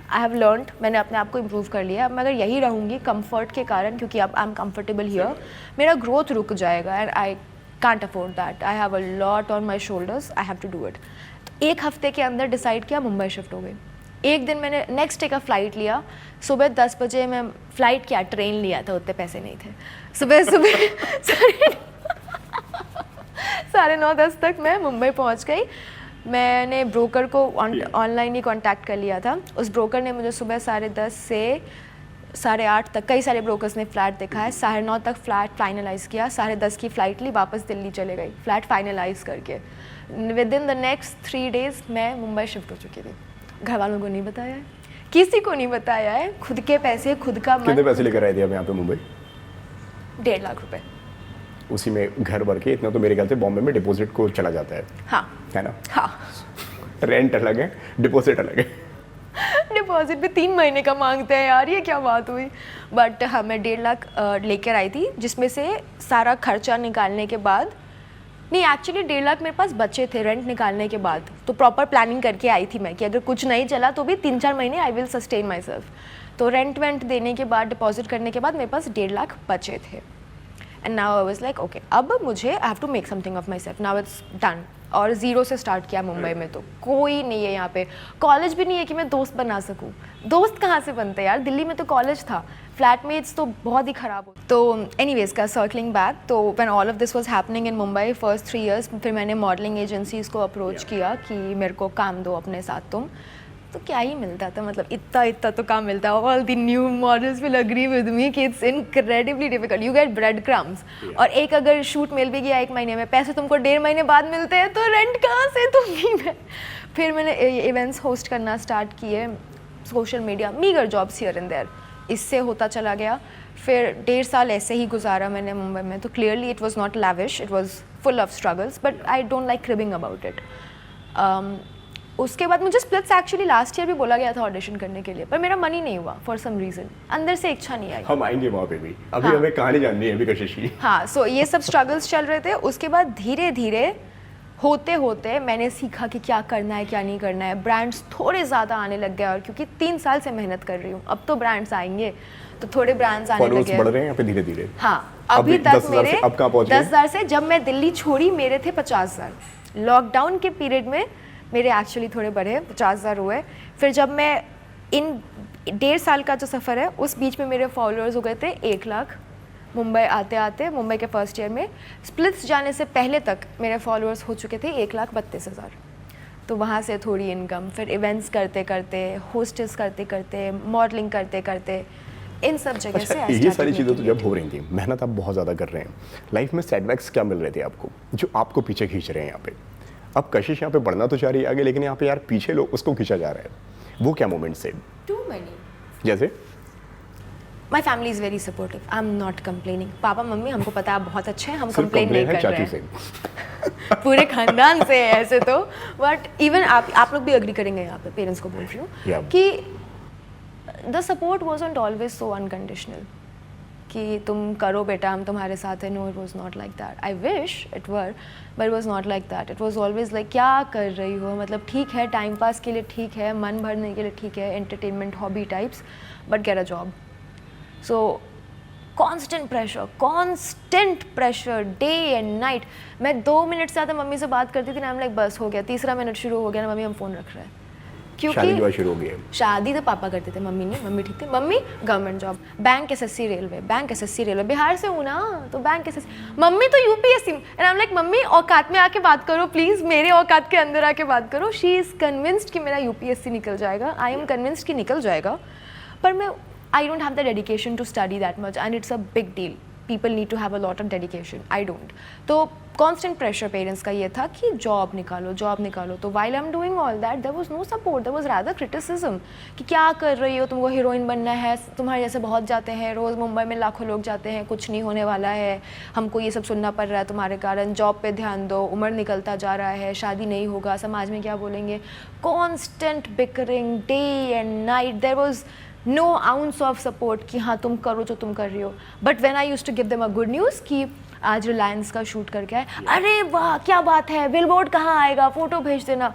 A: आई हैव लर्नड, मैंने अपने आप को इम्प्रूव कर लिया। अब मैं अगर यही रहूँगी कंफर्ट के कारण, क्योंकि अब आई एम कंफर्टेबल हियर, मेरा ग्रोथ रुक जाएगा and I can't afford that. I have a lot on my shoulders, I have to do it. तो 1 हफ्ते के अंदर डिसाइड किया, मुंबई शिफ्ट हो गई। एक दिन मैंने नेक्स्ट डे का फ़्लाइट लिया, सुबह 10 बजे मैं फ़्लाइट क्या ट्रेन लिया था, उतने पैसे नहीं थे। सुबह 9:30 तक मैं मुंबई पहुंच गई। मैंने ब्रोकर को ऑनलाइन ही कांटेक्ट कर लिया था। उस ब्रोकर ने मुझे सुबह 10:30 से 8:30 तक, कई सारे ब्रोकर्स ने फ्लैट देखा है, 9:30 तक फ्लैट फाइनलाइज़ किया, 10:30 की फ़्लाइट ली, वापस दिल्ली चले गई फ्लैट फाइनलाइज़ करके। With in the next 3 days मैं मुंबई शिफ्ट हो चुकी थी। घर वालों को नहीं बताया है, किसी को नहीं बताया है, खुद के पैसे, खुद का मन।
B: कितने पैसे लेकर आए थे आप यहाँ पे मुंबई?
A: 1.5 लाख रुपए।
B: उसी में घर भर के इतना तो मेरे ख्याल से बॉम्बे में डिपॉजिट को चला जाता है।
A: हाँ
B: है ना?
A: हाँ।
B: रेंट अलग है, डिपॉजिट अलग है।
A: डिपॉजिट भी 3 महीने का मांगते हैं यार, ये क्या बात हुई। बट हाँ, मैं 1.5 लाख लेकर आई थी, जिसमें से सारा खर्चा निकालने के बाद, नहीं एक्चुअली 1.5 लाख मेरे पास बचे थे रेंट निकालने के बाद। तो प्रॉपर प्लानिंग करके आई थी मैं कि अगर कुछ नहीं चला तो भी 3-4 महीने I will sustain my self. तो रेंट वेंट देने के बाद, डिपॉजिट करने के बाद मेरे पास 1.5 लाख बचे थे। And now I was like okay, अब मुझे I have to make something of my self, now it's done. और ज़ीरो से स्टार्ट किया मुंबई में, तो कोई नहीं है यहाँ पे, कॉलेज भी नहीं है कि मैं दोस्त बना सकूँ। दोस्त कहाँ से बनते यार, दिल्ली में तो कॉलेज था, फ्लैटमेट्स तो बहुत ही ख़राब हो। तो एनीवेज का सर्कलिंग बैक, तो when all of this was happening in Mumbai first 3 years, फिर मैंने मॉडलिंग एजेंसीज़ को अप्रोच किया कि मेरे को काम दो अपने साथ तुम। तो क्या ही मिलता था, मतलब इतना तो काम मिलता है। All the new models will agree with me कि it's incredibly difficult, you get bread crumbs. और एक अगर शूट मिल भी गया 1 महीने में, पैसे तुमको 1.5 महीने बाद मिलते हैं, तो रेंट कहाँ से दूंगी मैं। फिर मैंने इवेंट्स होस्ट करना स्टार्ट किए, social media, meagre jobs here and there, इससे होता चला गया। फिर 1.5 साल ऐसे ही गुजारा मैंने मुंबई में। तो clearly it was not lavish, it was full of struggles, but I don't like cribbing about it. उसके बाद मुझे स्प्लिट्स एक्चुअली लास्ट ईयर भी बोला गया था ऑडिशन करने के लिए, पर मेरा मन ही नहीं हुआ फॉर सम रीज़न, अंदर से इच्छा नहीं आई।
B: हम आएंगे वहाँ पे भी, अभी
A: हाँ।
B: हमें कहानी जाननी है अभी कशिश की।
A: हाँ, सो ये सब स्ट्रगल्स चल रहे थे। उसके बाद धीरे धीरे होते होते मैंने सीखा कि क्या करना है क्या नहीं करना है। ब्रांड्स थोड़े ज़्यादा आने लग गए, और क्योंकि 3 साल से मेहनत कर रही हूँ, अब तो ब्रांड्स आएंगे, तो थोड़े ब्रांड्स आने लगे।
B: बढ़ रहे हैं यहाँ पे धीरे धीरे।
A: हाँ, अभी तक मेरे 10,000 से, जब मैं दिल्ली छोड़ी मेरे थे 50,000। लॉकडाउन के पीरियड में मेरे एक्चुअली थोड़े बढ़े, 50,000 हुए। फिर जब मैं इन 1.5 साल का जो सफ़र है, उस बीच में मेरे फॉलोअर्स हो गए थे 1 लाख। मुंबई आते आते, मुंबई के फर्स्ट ईयर में, स्प्लिट्स जाने से पहले तक मेरे फॉलोअर्स हो चुके थे 1,32,000। तो वहाँ से थोड़ी इनकम, फिर इवेंट्स करते करते, होस्टेस करते करते, मॉडलिंग करते करते, इन सब जगह से
B: ये सारी चीज़ें तो जब हो रही थी, मेहनत आप बहुत ज़्यादा कर रहे हैं, लाइफ में सेटबैक्स क्या मिल रहे थे आपको जो आपको पीछे खींच रहे हैं यहाँ पे? अब कशिश यहाँ पे बढ़ना तो चाह रही है आगे, लेकिन यहाँ पे यार पीछे लोग उसको खींचा जा रहा है, वो क्या मोमेंट्स है?
A: Too many.
B: जैसे
A: my family is very supportive, I am not complaining. पापा मम्मी हमको पता है आप बहुत अच्छे हैं, हम कंप्लेन नहीं कर रहे हैं। पूरे खानदान से है ऐसे तो, बट इवन आप लोग भी अग्री करेंगे यहाँ पे, पेरेंट्स को बोल रही हूँ कि the support wasn't always so unconditional कि तुम करो बेटा, हम तुम्हारे साथ हैं। No, it was not like that. I wish it were, but it was not like that. It was always like क्या कर रही हो, मतलब ठीक है टाइम पास के लिए ठीक है, मन भरने के लिए ठीक है, entertainment hobby types, but get a job. So constant pressure day and night. मैं 2 मिनट से ज़्यादा मम्मी से बात करती थी ना, हम लाइक बस हो गया, 3रा मिनट शुरू हो गया ना, मम्मी हम फ़ोन रख रहे हैं।
B: क्योंकि शुरू हो गया।
A: शादी तो पापा करते थे, मम्मी नहीं। मम्मी ठीक थी, mummy government job, bank SSC railway, bank SSC railway, Bihar से हूँ ना तो बैंक एसएससी। मम्मी तो UPSC. And I am like mummy औकात में आके बात करो प्लीज़, मेरे औकात के अंदर आके बात करो। शी इज़ कन्विंस्ड कि मेरा यूपीएससी निकल जाएगा, आई एम कन्विंस्ड कि निकल जाएगा, पर मैं I don't have the dedication to study that much, and it's a big deal. People need to have a lot of dedication. I don't. तो constant pressure parents का ये था कि job निकालो, job निकालो। तो while I'm doing all that, there was no support. There was rather criticism कि क्या कर रही हो, तुमको हीरोइन बनना है, तुम्हारे जैसे बहुत जाते हैं, रोज़ मुंबई में लाखों लोग जाते हैं, कुछ नहीं होने वाला है, हमको ये सब सुनना पड़ रहा है तुम्हारे कारण, जॉब पे ध्यान दो, उम्र निकलता जा रहा है, शादी नहीं होगा, समाज में क्या बोलेंगे। Constant bickering day and night. There was no ounce of support कि हाँ तुम करो जो तुम कर रही हो। But when I used to give them a good news कि आज रिलायंस का शूट करके आए, अरे वाह क्या बात है, बिलबोर्ड कहाँ आएगा, फ़ोटो भेज देना।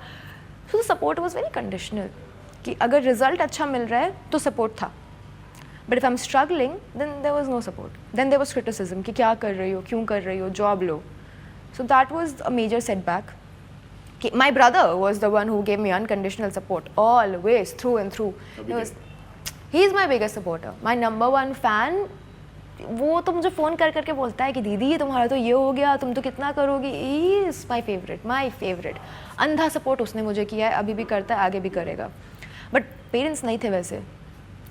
A: सो सपोर्ट वॉज वेरी कंडीशनल कि अगर रिजल्ट अच्छा मिल रहा है तो सपोर्ट था, but if I am struggling then there was no support, then there was criticism कि क्या कर रही हो, क्यों कर रही हो, जॉब लो। So that was a major setback My brother was the one who gave me unconditional support always, through and through. He is my biggest supporter, my number one fan. वो तो मुझे फ़ोन कर करके बोलता है कि दीदी तुम्हारा तो ये हो गया, तुम तो कितना करोगी. He is my favourite. अंधा सपोर्ट उसने मुझे किया है, अभी भी करता है, आगे भी करेगा. बट पेरेंट्स नहीं थे वैसे.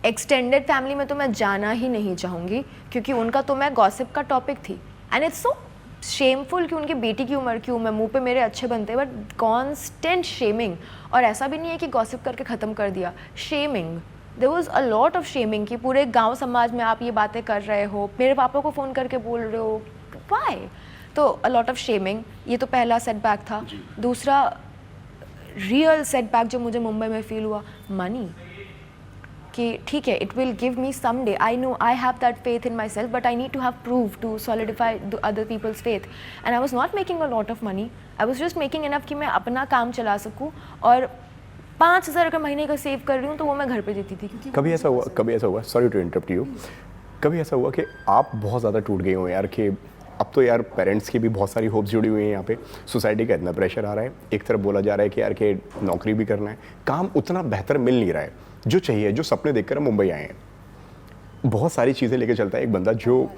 A: एक्सटेंडेड फैमिली में तो मैं जाना ही नहीं चाहूँगी, क्योंकि उनका तो मैं गॉसिप का टॉपिक थी. एंड इट्स सो शेमफुल कि उनकी बेटी की उम्र क्यों, मैं मुंह पे मेरे अच्छे बनते, बट कॉन्स्टेंट शेमिंग. और ऐसा भी नहीं है कि गॉसिप करके ख़त्म कर दिया, shaming. There was a lot of shaming कि पूरे गांव समाज में आप ये बातें कर रहे हो, मेरे पापा को फ़ोन करके बोल रहे हो, व्हाई. तो अ लॉट ऑफ शेमिंग. ये तो पहला सेटबैक था. दूसरा रियल सेटबैक जो मुझे मुंबई में फील हुआ, मनी. कि ठीक है, it will give me some day, I know I have that faith in my self, but I need to have prove to solidify other people's faith. And I was not making a lot of money, I was just making enough कि मैं अपना काम चला सकूँ. और 5,000 अगर महीने का सेव कर रही हूँ तो वो मैं घर पे देती थी.
B: कभी ऐसा हुआ, सॉरी टू इंटरप्ट यू, कभी ऐसा हुआ कि आप बहुत ज़्यादा टूट गए हो यार, कि अब तो यार पेरेंट्स की भी बहुत सारी होप्स जुड़ी हुई हैं यहाँ पे, सोसाइटी का इतना प्रेशर आ रहा है, एक तरफ बोला जा रहा है कि यार कि नौकरी भी करना है, काम उतना बेहतर मिल नहीं रहा है जो चाहिए, जो सपने देखकर हम मुंबई आए हैं. बहुत सारी चीज़ें लेके चलता है एक बंदा जो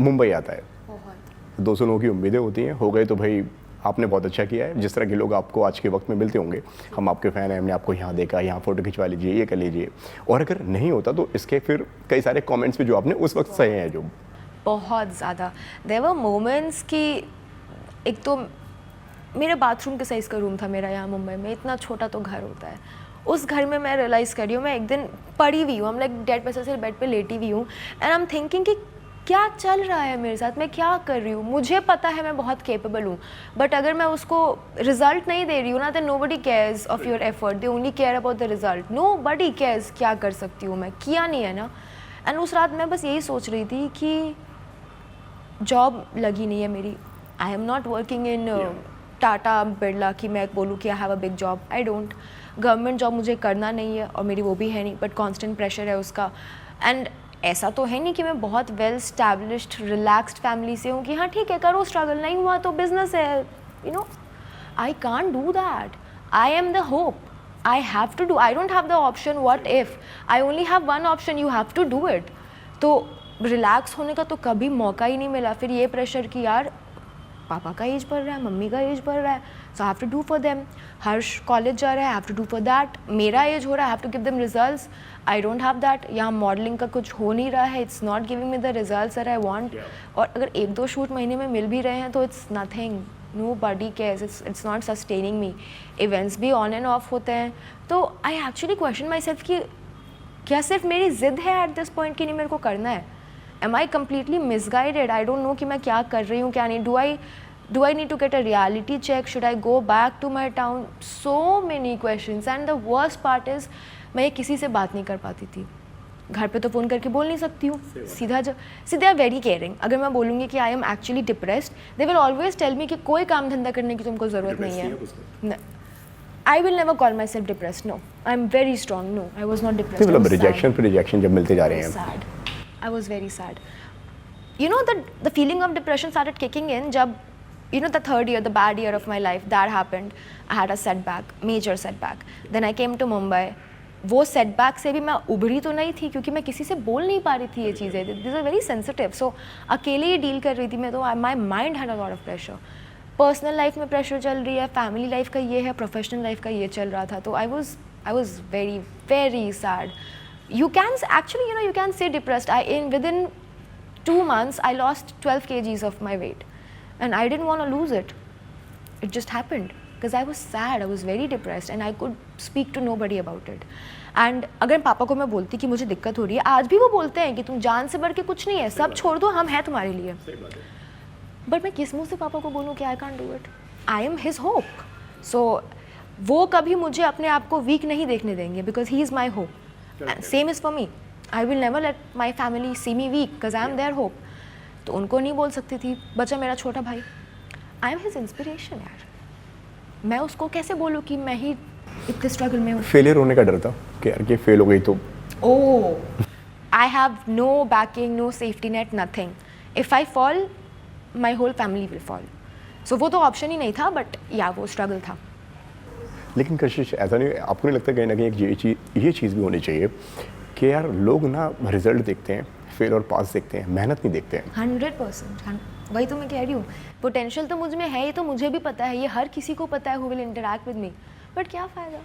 B: मुंबई आता है. 200 लोगों की उम्मीदें होती हैं, हो गए तो भाई आपने बहुत अच्छा किया है. जिस तरह के लोग आपको आज के वक्त में मिलते होंगे, हम आपके फ़ैन हैं, हमने आपको यहाँ देखा, यहाँ फ़ोटो खिंचवा लीजिए, ये कर लीजिए. और अगर नहीं होता तो इसके फिर कई सारे कमेंट्स भी जो आपने उस वक्त सहे हैं, जो
A: बहुत ज़्यादा. देयर वर मोमेंट्स कि एक तो मेरे बाथरूम के साइज़ का रूम था मेरा यहाँ मुंबई में, इतना छोटा तो घर होता है. उस घर में मैं रियलाइज़ कर रही हूँ, मैं एक दिन पड़ी हुई हूँ, हम लाइक डेड पैसे से बेड पे लेटी हुई हूँ, एंड आई एम थिंकिंग कि क्या चल रहा है मेरे साथ, मैं क्या कर रही हूँ. मुझे पता है मैं बहुत केपेबल हूँ, बट अगर मैं उसको रिजल्ट नहीं दे रही हूँ ना, तो nobody cares of your effort, they only care about the result. Nobody cares क्या कर सकती हूँ मैं, किया नहीं है ना. एंड उस रात मैं बस यही सोच रही थी कि जॉब लगी नहीं है मेरी. आई am not working in Tata Birla कि मैं बोलूँ कि I have a big job. I don't. Government job मुझे करना नहीं है, और मेरी वो भी है नहीं, बट कॉन्स्टेंट प्रेशर है उसका. एंड ऐसा तो है नहीं कि मैं बहुत वेल स्टैब्लिश्ड रिलैक्स्ड फैमिली से हूँ कि हाँ ठीक है करो स्ट्रगल, नहीं हुआ तो बिजनेस है, you know. I can't do that. I am the hope. I have to do. I don't have the option what if. I only have one option, you have to do it. तो relax होने का तो कभी मौका ही नहीं मिला. फिर ये प्रेशर कि यार पापा का एज बढ़ रहा है, मम्मी का एज बढ़ रहा है, so I have to do for them. Harsh college जा रहा है, I have to do for that. मेरा एज हो रहा है, I have to give them results. I don't have that. यहाँ मॉडलिंग का कुछ हो नहीं रहा है, it's not giving me the results that I want. और अगर 1-2 शूट महीने में मिल भी रहे हैं तो it's nothing. Nobody cares. It's not sustaining me. Events भी ऑन एंड ऑफ होते हैं. तो I actually question my self कि क्या सिर्फ मेरी जिद है एट दिस पॉइंट कि नहीं मेरे को करना है. Am I completely misguided. I don't know कि मैं क्या कर रही हूँ क्या नहीं. Do I need to get a reality check? Should I go back to my town? So many questions. And the worst part is मैं किसी से बात नहीं कर पाती थी. घर पे तो फ़ोन करके बोल नहीं सकती हूँ. सीधे दे आर वेरी केयरिंग. अगर मैं बोलूँगी कि I am actually depressed, they will always tell me कि कोई काम धंधा करने की तुमको ज़रूरत नहीं है. I will never call my self depressed. No, I am very strong. No, I was not depressed.
B: मतलब रिजेक्शन पे रिजेक्शन जब मिलते जा रहे हैं.
A: Sad. I was very sad. You know the feeling of depression started kicking in जब you know the third year, the bad year of my life, that happened. I had a setback, major setback. Then I came to Mumbai. वो setback से भी मैं उभरी तो नहीं थी क्योंकि मैं किसी से बोल नहीं पा रही थी ये चीज़ें. These are very sensitive. So अकेले ही डील कर रही थी मैं. तो my mind had a lot of pressure. Personal life में प्रेशर चल रही है, फैमिली लाइफ का ये है, प्रोफेशनल लाइफ का ये चल रहा था. तो I was very very sad. You can actually, you know, you can say depressed. Within 2 months I lost 12 kgs of my weight, and I didn't want to lose it. It just happened because I was sad. I was very depressed, and I could speak to nobody about it. And अगर पापा को मैं बोलती कि मुझे दिक्कत हो रही है, आज भी वो बोलते हैं कि तुम जान से बढ़ के कुछ नहीं है, सब छोड़ दो, हम हैं तुम्हारे लिए. बट मैं किस मुँह से पापा को बोलूँ कि I can't do it? I am his hope. So वो कभी मुझे अपने आप को वीक नहीं देखने देंगे because he is my hope. And same is for me. I will never let my family see me weak because I am their hope. तो उनको नहीं बोल सकती थी. बचा मेरा छोटा भाई. I am his inspiration यार. मैं उसको कैसे बोलूँ कि मैं ही इतने स्ट्रगल में हूँ.
B: फेलियर होने का डर था कि यार कि फेल हो गई तो.
A: Oh, I have no backing, no safety net, nothing. If I fall, my whole family will fall. So वो तो ऑप्शन ही नहीं था, but या वो स्ट्रगल था.
B: लेकिन कशिश ऐसा नहीं, आपको नहीं लगता कहीं ना कहीं एक ये चीज़ भी होनी चाहिए कि यार लोग ना रिजल्ट देखते हैं, फेल और पास देखते हैं, मेहनत नहीं देखते हैं।
A: 100%, वही तो मैं कह रही हूँ, पोटेंशियल तो मुझ में है, ये तो मुझे भी पता है, ये हर किसी को पता है who will interact with me, but क्या फ़ायदा,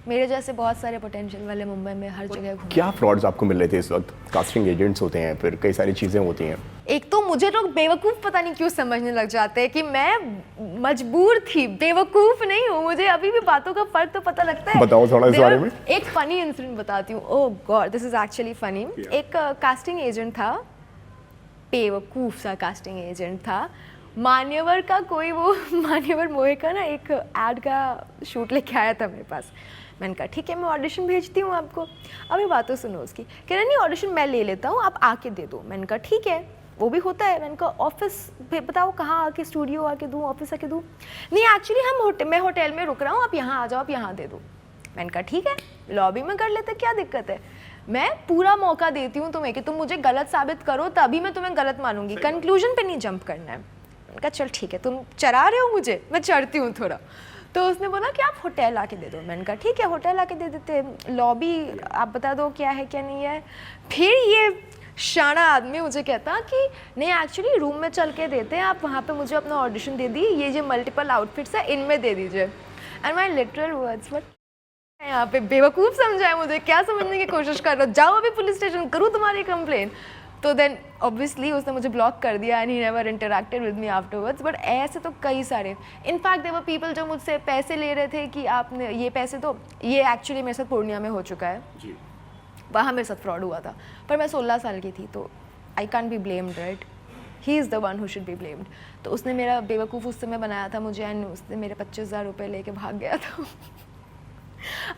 A: मेरे जैसे बहुत सारे पोटेंशियल वाले मुंबई में हर जगह घूम।
B: क्या फ्रॉड्स आपको मिल रहे थे इस वक्त? कास्टिंग एजेंट्स होते हैं, फिर कई सारी चीज़ें होती हैं।
A: एक तो मुझे लोग बेवकूफ़ पता नहीं क्यों समझने लग जाते हैं कि मैं मजबूर थी, बेवकूफ़ नहीं हूँ, मुझे अभी भी बातों का फ़र्क तो पता लगता है।
B: बताओ थोड़ा इस बारे में।
A: एक फ़नी इंसिडेंट बताती हूँ, oh god this is actually funny. एक कास्टिंग एजेंट था, बेवकूफ़ सा कास्टिंग एजेंट था, मान्यवर का कोई वो मान्यवर मोहे का ना एक ऐड का शूट लेके आया था मेरे पास। मैंने कहा ठीक है मैं ऑडिशन भेजती हूँ आपको। अभी बातों सुनो उसकी, कह रहा नहीं ऑडिशन मैं ले लेता हूँ आप आके दे दो। मैंने कहा ठीक है, वो भी होता है। मैंने कहा ऑफिस बताओ कहाँ आके, स्टूडियो आके दूँ, ऑफिस आके दूँ? नहीं एक्चुअली मैं होटल में रुक रहा हूँ, आप यहाँ आ जाओ, आप यहाँ दे दो। मैंने कहा ठीक है लॉबी में कर लेते, क्या दिक्कत है, मैं पूरा मौका देती हूँ तुम्हें कि तुम मुझे गलत साबित करो तभी मैं तुम्हें गलत मानूंगी, कंक्लूजन पे नहीं जंप करना है। मैंने कहा चल ठीक है, तुम चढ़ा रहे हो मुझे, मैं चढ़ती हूँ थोड़ा। तो उसने बोला कि आप होटल आके दे दो। मैंने कहा ठीक है होटल आके दे देते, लॉबी आप बता दो क्या है क्या नहीं है। फिर ये शाना आदमी मुझे कहता कि नहीं एक्चुअली रूम में चल के देते हैं, आप वहाँ पे मुझे अपना ऑडिशन दे दी, ये जो मल्टीपल आउटफिट्स है इनमें दे दीजिए। And my literal words, but यहाँ पे बेवकूफ़ समझा है मुझे, क्या समझने की कोशिश कर रहे हो, जाओ अभी पुलिस स्टेशन, करूँ तुम्हारी कंप्लेन। तो देन ऑब्वियसली उसने मुझे ब्लॉक कर दिया and he never interacted with me afterwards. But ऐसे तो कई सारे, इनफैक्ट देयर वर पीपल जो मुझसे पैसे ले रहे थे कि आपने ये पैसे दो। ये एक्चुअली मेरे साथ पूर्णिया में हो चुका है जी, वहाँ मेरे साथ फ्रॉड हुआ था, पर मैं 16 साल की थी, तो I can't be blamed right, he is the one who should be blamed. तो उसने मेरा बेवकूफ़ उस समय बनाया था मुझे, एंड उसने मेरे 25,000 रुपये लेके भाग गया था।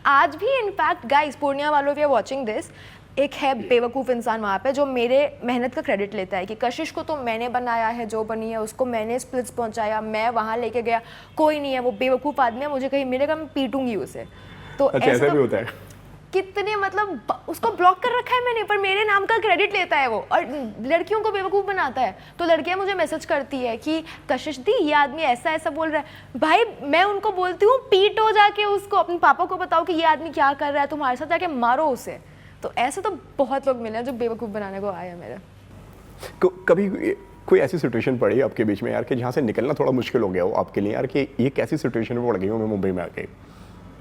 A: आज भी इनफैक्ट गाइस, पूर्णिया वालों if you are watching this, एक है बेवकूफ़ इंसान वहाँ पे जो मेरे मेहनत का क्रेडिट लेता है कि कशिश को तो मैंने बनाया है, जो बनी है उसको मैंने स्प्लिट्स पहुँचाया, मैं वहाँ लेके गया, कोई नहीं है, वो बेवकूफ़ आदमी है, मुझे कहीं मिलेगा मैं पीटूंगी उसे। तो
B: ऐसा भी होता है,
A: कितने मतलब उसको ब्लॉक कर रखा है मैंने, पर मेरे नाम का क्रेडिट लेता है वो, और लड़कियों को बेवकूफ़ बनाता है। तो लड़कियां मुझे मैसेज करती है कि कशिश दी ये आदमी ऐसा ऐसा बोल रहा है। भाई मैं उनको बोलती हूँ पीटो जाके उसको, अपने पापा को बताओ कि ये आदमी क्या कर रहा है, तुम्हारे साथ जाके मारो उसे। तो ऐसे तो बहुत लोग मिले हैं जो बेवकूफ़ बनाने को आए हैं मेरे।
B: कभी कोई ऐसी सिचुएशन पड़ी आपके बीच में यार कि जहाँ से निकलना थोड़ा मुश्किल हो गया हो आपके लिए यार, कि ये कैसी सिचुएशन में पड़ गई हूँ मैं मुंबई में आके,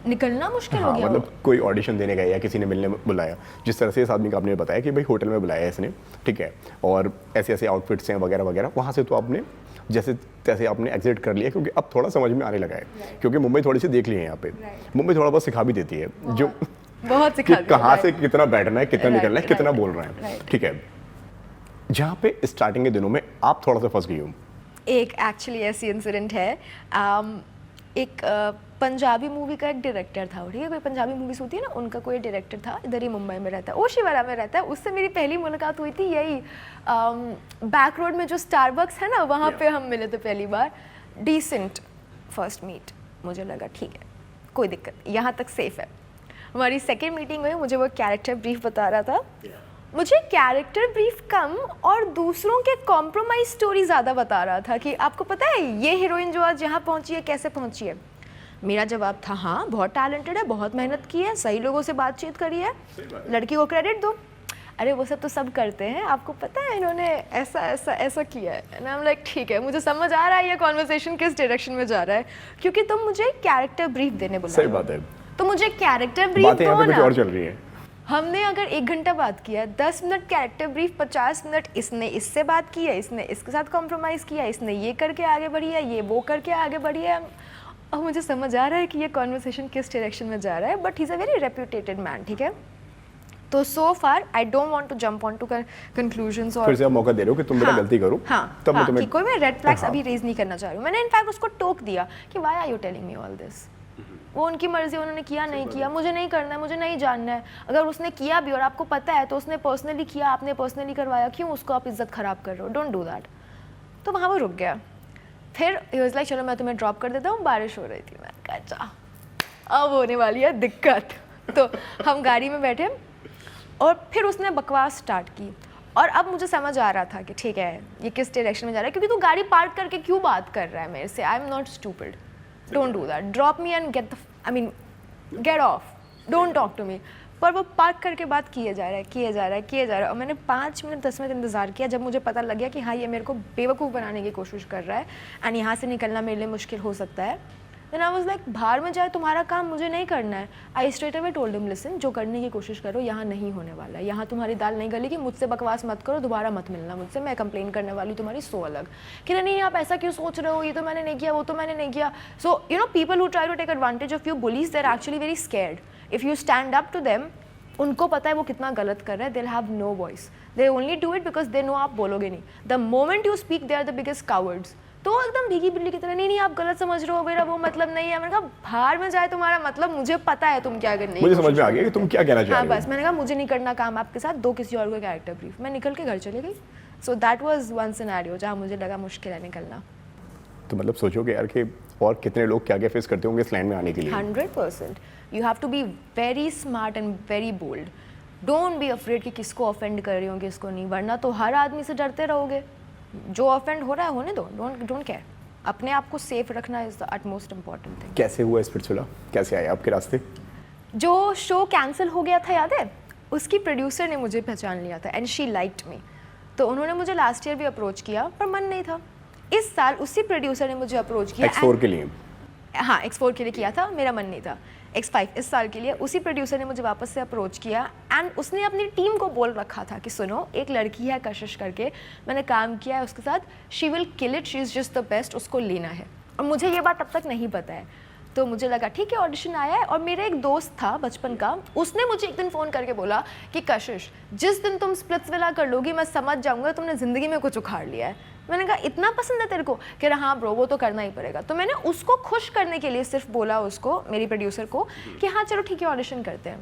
A: निकलना मुश्किल हो गया?
B: मतलब कोई ऑडिशन देने गए या किसी ने मिलने बुलाया, जिस तरह से इस आदमी का आपने बताया कि भाई होटल में बुलाया है इसने, ठीक है, और ऐसे ऐसे आउटफिट्स हैं वगैरह वगैरह, वहाँ से तो आपने जैसे तैसे आपने एग्जिट कर लिया, क्योंकि अब थोड़ा समझ में आने लगा है, क्योंकि मुंबई थोड़ी सी देख ली है यहाँ पे, मुंबई थोड़ा बहुत सिखा भी देती है, जो
A: बहुत
B: कि कहाँ से कितना बैठना है, कितना निकलना है, कितना बोल रहे हैं, ठीक है। जहाँ पे स्टार्टिंग के दिनों में आप थोड़ा सा फंस गई हो।
A: एक एक्चुअली ऐसी इंसिडेंट है, एक पंजाबी मूवी का एक डायरेक्टर था, ठीक है, कोई पंजाबी मूवीज होती है ना, उनका कोई डायरेक्टर था, इधर ही मुंबई में रहता है, ओशीवारा में रहता है। उससे मेरी पहली मुलाकात हुई थी यही बैक रोड में जो स्टारबक्स है ना, वहाँ पे हम मिले थे पहली बार। डिसेंट फर्स्ट मीट, मुझे लगा ठीक है कोई दिक्कत, यहाँ तक सेफ है। हमारी सेकेंड मीटिंग हुई, मुझे वो कैरेक्टर ब्रीफ बता रहा था, मुझे कैरेक्टर ब्रीफ कम और दूसरों के कॉम्प्रोमाइज स्टोरी ज़्यादा बता रहा था कि आपको पता है ये हीरोइन जो आज यहाँ पहुँची है कैसे पहुँची है। मेरा जवाब था हाँ बहुत टैलेंटेड है, बहुत मेहनत की है, सही लोगों से बातचीत करी है, लड़की को क्रेडिट दो। अरे वो सब तो सब करते हैं, आपको पता है इन्होंने ऐसा ऐसा ऐसा किया है। एंड आई एम लाइक ठीक है, मुझे समझ आ रहा है ये कॉन्वर्सेशन किस डायरेक्शन में जा रहा है, क्योंकि तुम मुझे कैरेक्टर ब्रीफ देने बुला रहे हो।
B: सही बात है,
A: तो मुझे कैरेक्टर ब्रीफ दो ना।
B: कुछ और चल रही है।
A: हमने अगर 1 घंटा बात किया, 10 मिनट कैरेक्टर ब्रीफ, 50 मिनट इसने इससे बात की है, इसने इसके साथ कॉम्प्रोमाइज़ किया, इसने ये करके आगे बढ़ी है, ये वो करके आगे बढ़ी है, और मुझे समझ आ रहा है कि ये कॉन्वर्सेशन किस डायरेक्शन में जा रहा है, but he is a very reputated man, ठीक है। तो so far I don't want to jump on to conclusions, और
B: फिर से आप मौका दे रहे हो कि तुम बेटा गलती करो,
A: तब मैं तुम्हें कोई मैं रेड फ्लैग्स अभी रेज नहीं करना चाह रही हूँ। मैंने इनफैक्ट उसको टोक दिया कि why are you telling me all this. वो उनकी मर्जी, उन्होंने किया नहीं किया, मुझे नहीं करना है, मुझे नहीं जानना है। अगर उसने किया भी और आपको पता है तो उसने पर्सनली किया, आपने पर्सनली करवाया, क्यों उसको आप इज्जत खराब कर रहे हो, डोंट डू दैट। तो वहाँ वो रुक गया। फिर ही वाज लाइक चलो मैं तुम्हें ड्रॉप कर देता हूँ, बारिश हो रही थी। मैं कहा अच्छा अब होने वाली है दिक्कत। तो हम गाड़ी में बैठे और फिर उसने बकवास स्टार्ट की, और अब मुझे समझ आ रहा था कि ठीक है ये किस डायरेक्शन में जा रहा है, क्योंकि तू गाड़ी पार्क करके क्यों बात कर रहा है मेरे से। I am not stupid, don't do that, drop me and get the I mean get off, don't talk to me. पर वो पार्क करके बात किए जा रहा है और मैंने 5 मिनट 10 मिनट इंतज़ार किया। जब मुझे पता लग गया कि हाँ ये मेरे को बेवकूफ़ बनाने की कोशिश कर रहा है एंड यहाँ से निकलना मेरे लिए मुश्किल हो सकता है, देन आई वाज लाइक बाहर में जाए, तुम्हारा काम मुझे नहीं करना है। I straight away told him listen, जो करने की कोशिश करो यहाँ नहीं होने वाला है, यहाँ तुम्हारी दाल नहीं गलेगी, मुझसे बकवास मत करो, दोबारा मत मिलना मुझसे, मैं कंप्लेन करने वाली तुम्हारी सो अलग। कि नहीं आप ऐसा क्यों सोच रहे हो, ये तो मैंने नहीं किया, वो तो मैंने नहीं किया। So you know people who try to take advantage of you bullies, they are actually very scared. If you stand up to them, उनको पता है वो कितना गलत कर रहा है, they'll have no voice, they only do it because they know आप बोलोगे नहीं। the moment you speak they are the biggest cowards। तो एकदम भीगी बिल्ली की तरह, नहीं आप गलत समझ रहे हो, मेरा वो मतलब नहीं है। मैंने कहा बाहर में जाए तुम्हारा मतलब, मुझे पता है तुम क्या करने,
B: मुझे समझ में आ गया कि तुम क्या कहना चाह रहे हो।
A: हाँ बस मैंने कहा मुझे नहीं करना काम आपके साथ, दो किसी और को कैरेक्टर ब्रीफ। मैं निकल के घर चली गई। सो दैट वाज वन सिनेरियो जहाँ मुझे लगा मुश्किल है निकलना।
B: तो मतलब सोचोगे यार कि और कितने लोग क्या क्या फेस करते होंगे इस लाइन में आने के लिए।
A: 100%। You have to be very smart and very bold. Don't be afraid कि किसको ऑफेंड कर रही हो किसको नहीं, वरना तो हर आदमी से डरते रहोगे। जो ऑफेंड हो रहा है होने दो, डोंट केयर। अपने आप को सेफ रखना is the utmost important thing.
B: कैसे हुआ स्पिरिचुअला, कैसे आया आपके रास्ते?
A: जो शो कैंसिल हो गया था याद है, उसकी प्रोड्यूसर ने मुझे पहचान लिया था एंड शी लाइक्ड मी। तो उन्होंने मुझे लास्ट ईयर भी अप्रोच किया पर मन नहीं था। इस साल उसी प्रोड्यूसर ने मुझे अप्रोच किया
B: X4 के लिए।
A: हाँ X4 के लिए किया था, मेरा मन नहीं था। X5 इस साल के लिए उसी प्रोड्यूसर ने मुझे वापस से अप्रोच किया एंड उसने अपनी टीम को बोल रखा था कि सुनो एक लड़की है कशिश करके, मैंने काम किया है उसके साथ, she will kill it, she is just the best, उसको लेना है। और मुझे ये बात अब तक नहीं पता है। तो मुझे लगा ठीक है ऑडिशन आया है। और मेरा एक दोस्त था बचपन का, उसने मुझे एक दिन फ़ोन करके बोला कि कशिश जिस दिन तुम स्प्लिट्सविला कर लोगी मैं समझ जाऊँगा तुमने ज़िंदगी में कुछ उखाड़ लिया है। मैंने कहा इतना पसंद है तेरे को? कह रहा हाँ ब्रो वो तो करना ही पड़ेगा। तो मैंने उसको खुश करने के लिए सिर्फ बोला उसको, मेरी प्रोड्यूसर को, कि हाँ चलो ठीक है ऑडिशन करते हैं।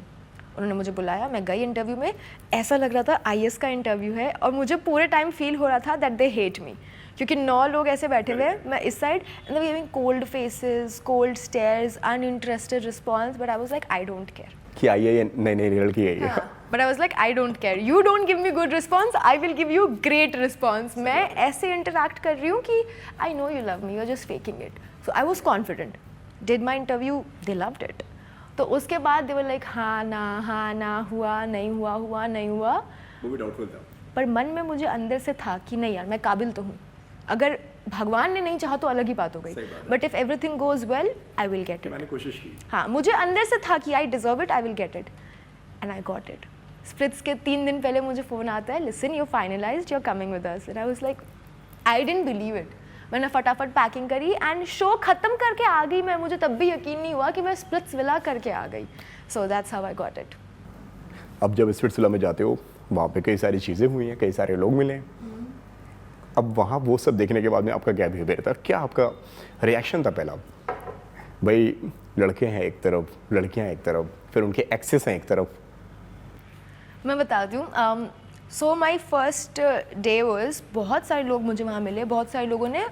A: उन्होंने मुझे बुलाया, मैं गई इंटरव्यू में। ऐसा लग रहा था IAS का इंटरव्यू है और मुझे पूरे टाइम फील हो रहा था दैट दे हेट मी, क्योंकि 9 लोग ऐसे बैठे हुए हैं, मैं इस side and they giving cold faces, cold stares, uninterested response, but I was like I don't care
B: कि आई है नई लड़की है ये।
A: But I was like I don't care, you don't give me good response, I will give you great response. मैं ऐसे interact कर रही हूँ कि I know you love me, you are just faking it. So I was confident, did my interview, they loved it. तो उसके बाद दे were like हाँ ना, हुआ नहीं हुआ।
B: वो भी डाउटफुल था।
A: पर मन में मुझे अंदर से था कि नहीं यार मैं काबिल तो हूँ। अगर भगवान ने नहीं चाहा तो अलग ही बात हो गई, but if everything goes well I will get it.
B: मैंने कोशिश की।
A: हाँ मुझे अंदर से था कि I deserve it, I will get it and I got it. Splits के 3 दिन पहले मुझे फ़ोन आता है, listen you finalised, you are coming with us. And I was like I didn't believe it. मैंने फटाफट पैकिंग करी एंड शो ख़त्म करके आ गई मैं। मुझे तब भी यकीन नहीं हुआ कि मैं स्प्लिट्सविला करके आ गई। So that's how I got it.
B: अब जब स्पिरिचुअला में जाते हो वहाँ पे कई सारी चीज़ें हुई हैं, कई सारे लोग मिले हैं। अब वहाँ वो सब देखने के बाद में आपका क्या बिहेवियर था, क्या आपका रिएक्शन था? पहला भाई लड़के हैं एक तरफ, लड़कियाँ एक तरफ, फिर उनके एक्सेस हैं एक तरफ।
A: मैं बताती हूँ। सो माई फर्स्ट डे वाज, बहुत सारे लोग मुझे वहाँ मिले, बहुत सारे लोगों ने,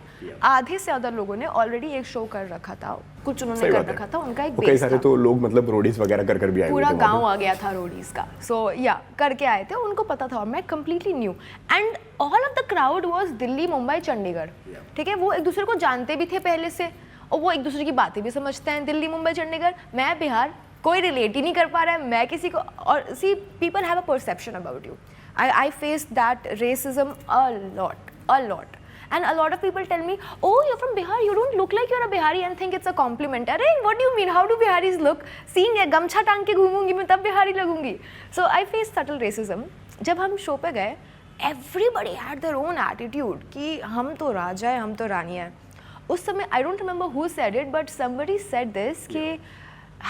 A: आधे से ज़्यादा लोगों ने ऑलरेडी एक शो कर रखा था, कुछ उन्होंने कर रखा था, उनका एक
B: कई
A: बेस
B: सारे
A: था।
B: तो लोग मतलब रोडीज वगैरह कर भी आए हुए थे,
A: पूरा गांव आ गया था रोडीज का। सो या करके आए थे, उनको पता था और मैं completely new. And all of the crowd was Delhi, Mumbai, Chandigarh. ठीक है, वो एक दूसरे को जानते भी थे पहले से और वो एक दूसरे की बातें भी समझते हैं। दिल्ली, मुंबई, चंडीगढ़, मैं बिहार, कोई रिलेट ही नहीं कर पा रहा है मैं किसी को। और see people have a perception about you. I faced that racism a lot. And a lot of people tell me, oh, you're from Bihar, you don't look like you're a Bihari, and think it's a compliment. Arey, what do you mean? How do Biharis look? Seeing a gamcha टांग के घूमूंगी मैं तब Bihari लगूंगी. So I faced subtle racism. जब हम show पे गए, everybody had their own attitude कि हम तो राजा हैं, हम तो रानी हैं. उस समय I don't remember who said it, but somebody said this कि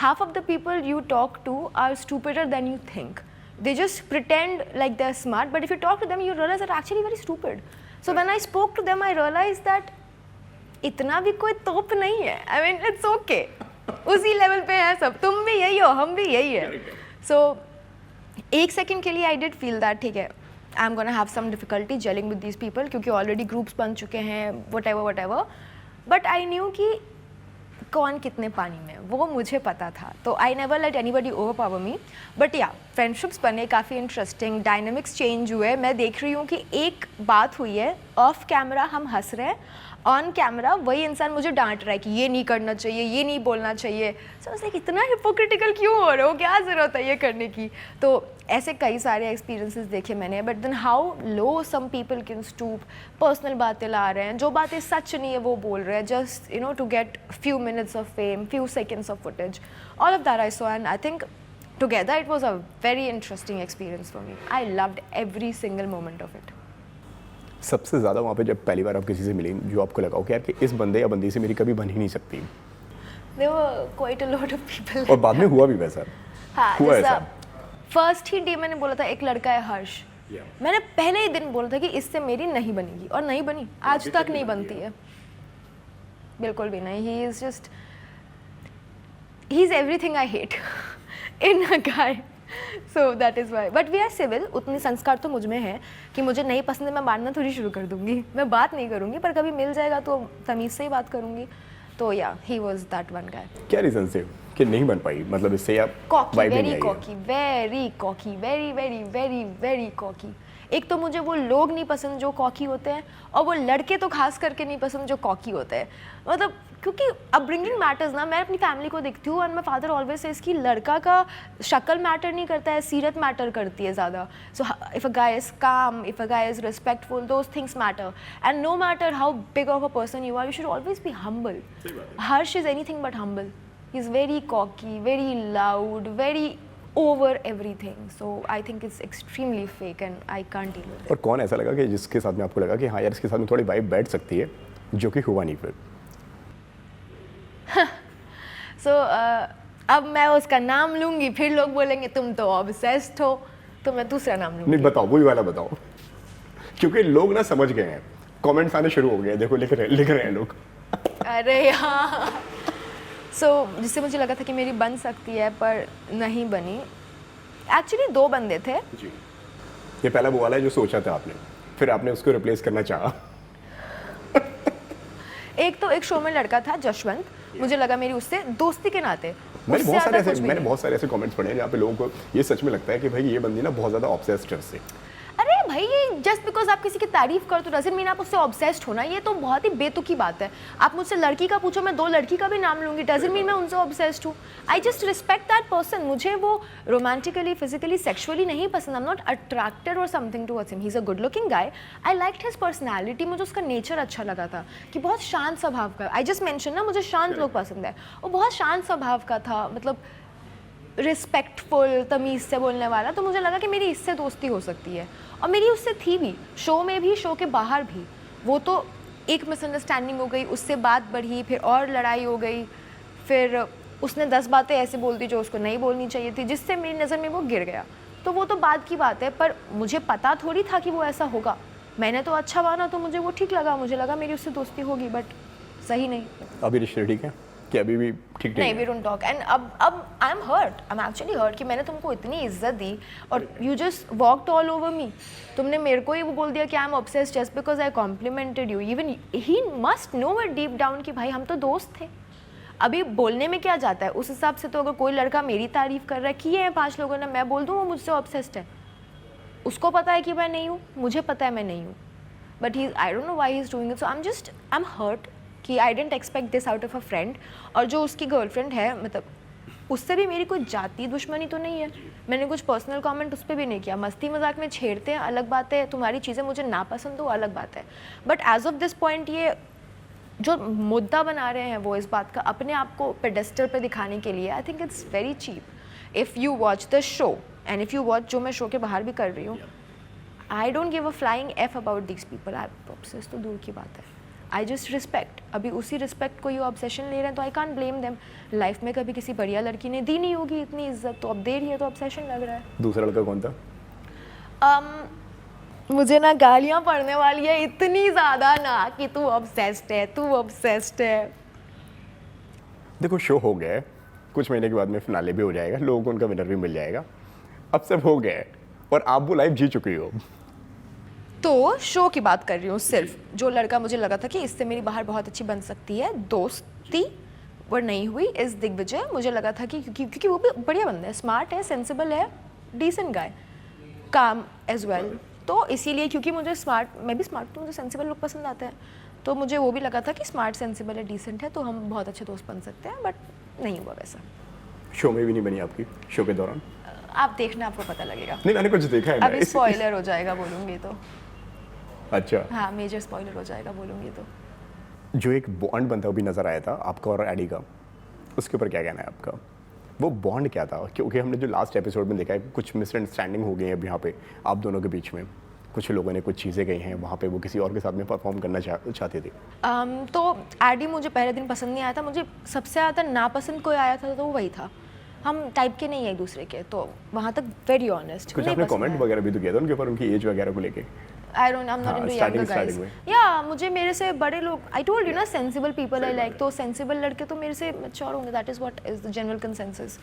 A: half of the people you talk to are stupider than you think. They just pretend like they're smart, but if you talk to them, you realize they're actually very stupid. So when I spoke to them, I realized that इतना भी कोई तोप नहीं है. I mean, it's okay. उसी level पे हैं सब. तुम भी यही हो, हम भी यही है. So एक सेकंड के लिए I did feel that ठीक है, I'm gonna have some difficulty gelling with these people क्योंकि already groups बन चुके हैं, whatever. But I knew कि कौन कितने पानी में है, वो मुझे पता था। तो I never let anybody over power me. But या फ्रेंडशिप्स बने, काफ़ी इंटरेस्टिंग डायनामिक्स चेंज हुए। मैं देख रही हूँ कि एक बात हुई है, ऑफ कैमरा हम हंस रहे हैं, ऑन कैमरा वही इंसान मुझे डांट रहा है कि ये नहीं करना चाहिए, ये नहीं बोलना चाहिए। सो उसे इतना हिपोक्रिटिकल क्यों हो रहे हो, क्या ज़रूरत है ये करने की। तो ऐसे कई सारे एक्सपीरियंसेस देखे मैंने। But then how low some people can stoop, personal बातें ला रहे हैं, जो बातें सच नहीं है वो बोल रहे हैं, just you know to get few minutes of fame, few seconds of footage. All of that I saw, and I think together it was a very interesting experience for me. I loved every single moment of it.
B: सबसे ज़्यादा वहाँ पे जब पहली बार आप किसी से मिली, जो आपको लगा हो कि यार कि इस बंदे या बंदी से मेरी कभी बन ही नहीं सकती,
A: There were quite a lot of people.
B: और बाद में हुआ भी वैसा?
A: हाँ,
B: हुआ
A: जैसा
B: ऐसा?
A: फर्स्ट ही डे मैंने बोला था एक लड़का है हर्ष, मैंने पहले ही दिन बोला था कि इससे मेरी नहीं बनेगी, और नहीं बनी, आज तक नहीं बनती है, बिल्कुल भी नहीं। He is just, he is everything I hate in a guy, so that is why. But we are civil, उतने संस्कार तो मुझ में है कि मुझे नहीं पसंद है मैं मारना थोड़ी शुरू कर दूंगी, मैं बात नहीं करूंगी, पर कभी मिल जाएगा तो तमीज़ से ही बात करूंगी। तो या he was that one guy.
B: क्या रीज़न से कि नहीं बन पाई, मतलब इससे आप
A: कॉकी,
B: vibe नहीं
A: वेरी
B: आई है?
A: Cocky, very cocky, very very very very cocky. एक तो मुझे वो लोग नहीं पसंद जो कॉकी होते हैं, और वो लड़के तो खास करके नहीं पसंद जो कॉकी होते हैं। मतलब क्योंकि अपब्रिंगिंग मैटर्स ना, मैं अपनी फैमिली को देखती हूँ and my father always says कि लड़का का शक्ल मैटर नहीं करता है, सीरत मैटर करती है ज़्यादा। So if a guy is calm, if a guy is respectful, those things matter, and no matter how big of a person you are, you should always be humble. Harsh is anything but humble. He is very cocky, very loud, very over everything, so I think it's extremely fake and I can't deal with it.
B: और कौन ऐसा लगा कि जिसके साथ में आपको लगा कि हाँ यार इसके साथ में थोड़ी वाइब बैठ सकती है, जो कि हुआ नहीं फिर?
A: So अब मैं उसका नाम लूंगी, फिर लोग बोलेंगे तुम तो ऑब्सेस्ड हो, तो मैं दूसरा नाम लूंगी।
B: नहीं बताओ, वही वाला बताओ, क्योंकि लोग ना समझ गए हैं, कमेंट्स आने शुरू हो गए, देखो लिख रहे हैं लोग।
A: अरे यार, सो जिससे मुझे लगा था कि मेरी बन सकती है पर नहीं बनी। एक्चुअली दो बंदे थे।
B: जी, ये पहला वो वाला है जो सोचा था आपने, फिर आपने उसको रिप्लेस करना चाहा।
A: एक तो एक शो में लड़का था जशवंत, मुझे लगा मेरी उससे दोस्ती के नाते,
B: मैंने
A: उससे
B: बहुत
A: ज़्यादा
B: सारे ऐसे कमेंट्स पढ़े हैं जहाँ पे लोगों को ये सच में लगता है कि भाई ये बंदी ना बहुत ज़्यादा ऑब्सेस्ड है उससे।
A: अरे भाई, जस्ट बिकॉज आप किसी की तारीफ कर तो डजंट मीन आप उससे ऑब्सेस्ड होना, ये तो बहुत ही बेतुकी बात है। आप मुझसे लड़की का पूछो, मैं दो लड़की का भी नाम लूंगी, डजंट मीन मैं उनसे ऑब्सेस्ड हूँ। I just respect that person. मुझे वो रोमांटिकली, फिजिकली, सेक्सुअली नहीं पसंद, आई एम नॉट अट्रैक्टेड और something towards him. He is a good looking guy, I liked his personality, मुझे उसका नेचर अच्छा लगा था कि बहुत शांत स्वभाव का। आई जस्ट मेंशन ना, मुझे शांत लोग पसंद है, वो बहुत शांत स्वभाव का था, मतलब रिस्पेक्टफुल, तमीज़ से बोलने वाला। तो मुझे लगा कि मेरी इससे दोस्ती हो सकती है, और मेरी उससे थी भी, शो में भी, शो के बाहर भी। वो तो एक मिसअंडरस्टैंडिंग हो गई, उससे बात बढ़ी, फिर और लड़ाई हो गई, फिर उसने 10 बातें ऐसे बोल दी जो उसको नहीं बोलनी चाहिए थी, जिससे मेरी नज़र में वो गिर गया। तो वो तो बात की बात है, पर मुझे पता थोड़ी था कि वो ऐसा होगा। मैंने तो अच्छा माना, तो मुझे वो ठीक लगा, मुझे लगा मेरी उससे दोस्ती होगी, बट सही नहीं।
B: अभी रिश्ते ठीक है कि अभी भी ठीक
A: नहीं, वी डोंट टॉक। एंड अब I am hurt, I am actually hurt कि मैंने तुमको इतनी इज्जत दी और you just walked all over me. तुमने मेरे को ही वो बोल दिया कि I am obsessed just because I complimented you. Even he must know it deep down कि भाई हम तो दोस्त थे। अभी बोलने में क्या जाता है, उस हिसाब से तो अगर कोई लड़का मेरी तारीफ कर रहा है, किए हैं 5 लोगों ने, मैं बोल दूँ वो मुझसे ऑब्सेस्ड है। उसको पता है कि मैं नहीं हूँ, मुझे पता है मैं नहीं हूँ, but he, I don't know why he is doing it. So I am hurt कि I didn't expect this out of a friend. और जो उसकी गर्लफ्रेंड है, मतलब उससे भी मेरी कोई जाती दुश्मनी तो नहीं है, मैंने कुछ पर्सनल कमेंट उस पर भी नहीं किया। मस्ती मजाक में छेड़ते हैं, अलग बात है, तुम्हारी चीज़ें मुझे नापसंद हो, अलग बात है। But as of this point ये जो मुद्दा बना रहे हैं वो इस बात का अपने आप को पेडेस्टल पे दिखाने के लिए, I think it's very cheap. If you watch the show and if you watch, जो मैं शो के बाहर भी कर रही हूँ, I don't give a flying F about this people. Obsess तो दूर की बात है, आई जस्ट रिस्पेक्ट। अभी उसी रिस्पेक्ट को ये ऑब्सेशन ले रहे हैं, तो I can't blame them. Life में कभी किसी बढ़िया लड़की ने दी नहीं होगी इतनी इज्जत, तो अब दे रही है, तो ऑब्सेशन लग रहा है।
B: दूसरा लड़का कौन था?
A: मुझे ना गालियाँ पड़ने वाली है इतनी ज़्यादा ना कि तू ऑब्सेस्ड है, तू ऑब्सेस्ड है।
B: देखो शो हो गया है, कुछ महीने के बाद में फिनाले भी हो जाएगा, लोगों को उनका विनर भी मिल जाएगा, अब सब हो गया है और आप वो लाइफ जी चुकी हो।
A: तो शो की बात कर रही हूँ सिर्फ, जो लड़का मुझे लगा था कि इससे मेरी बाहर बहुत अच्छी बन सकती है दोस्ती, पर नहीं हुई इस दिग्विजय। मुझे लगा था कि क्योंकि वो भी बढ़िया बंदा है, स्मार्ट है, सेंसिबल है, डिसेंट गाय, काम एज वेल। तो इसीलिए क्योंकि मुझे स्मार्ट, मैं भी स्मार्ट, तो मुझे सेंसिबल लोग पसंद आते हैं, तो मुझे वो भी लगा था कि स्मार्ट, सेंसिबल है, डिसेंट है, तो हम बहुत अच्छे दोस्त बन सकते हैं, बट नहीं हुआ वैसा।
B: शो में भी नहीं बनी आपकी, शो के दौरान?
A: आप देखना, आपको पता लगेगा।
B: नहीं, मैंने कुछ देखा है ना।
A: अभी स्पॉइलर हो जाएगा बोलूँगी तो।
B: अच्छा।
A: हाँ, मेजर स्पॉइलर हो जाएगा बोलूँगी तो।
B: जो एक बॉन्ड बनता हुआ भी नजर आया था आपका और एडी का, उसके ऊपर क्या कहना है आपका? वो बॉन्ड क्या था? क्योंकि हमने जो लास्ट एपिसोड में देखा है कुछ मिसअंडरस्टैंडिंग हो गई है अब यहाँ पे आप दोनों के बीच में, कुछ लोगों ने कुछ चीज़ें कही हैं वहाँ पे, वो किसी और के साथ में परफॉर्म करना चाहते थे।
A: तो एडी मुझे पहले दिन पसंद नहीं आया था। मुझे सबसे ज़्यादा नापसंद कोई आया था तो वो वही था। हम टाइप के नहीं है एक दूसरे के, तो वहाँ तक वेरी ऑनेस्ट।
B: कुछ आपने कमेंट वगैरह भी तो किया था उनके ऊपर, उनकी एज वगैरह को लेके?
A: I don't, I am not into younger guys. या मुझे मेरे से बड़े लोग, आई टोल्ड यू ना, सेंसिबल पीपल आई लाइक। तो सेंसिबल लड़के तो मेरे से मैच्योर होंगे, that is what is the general consensus.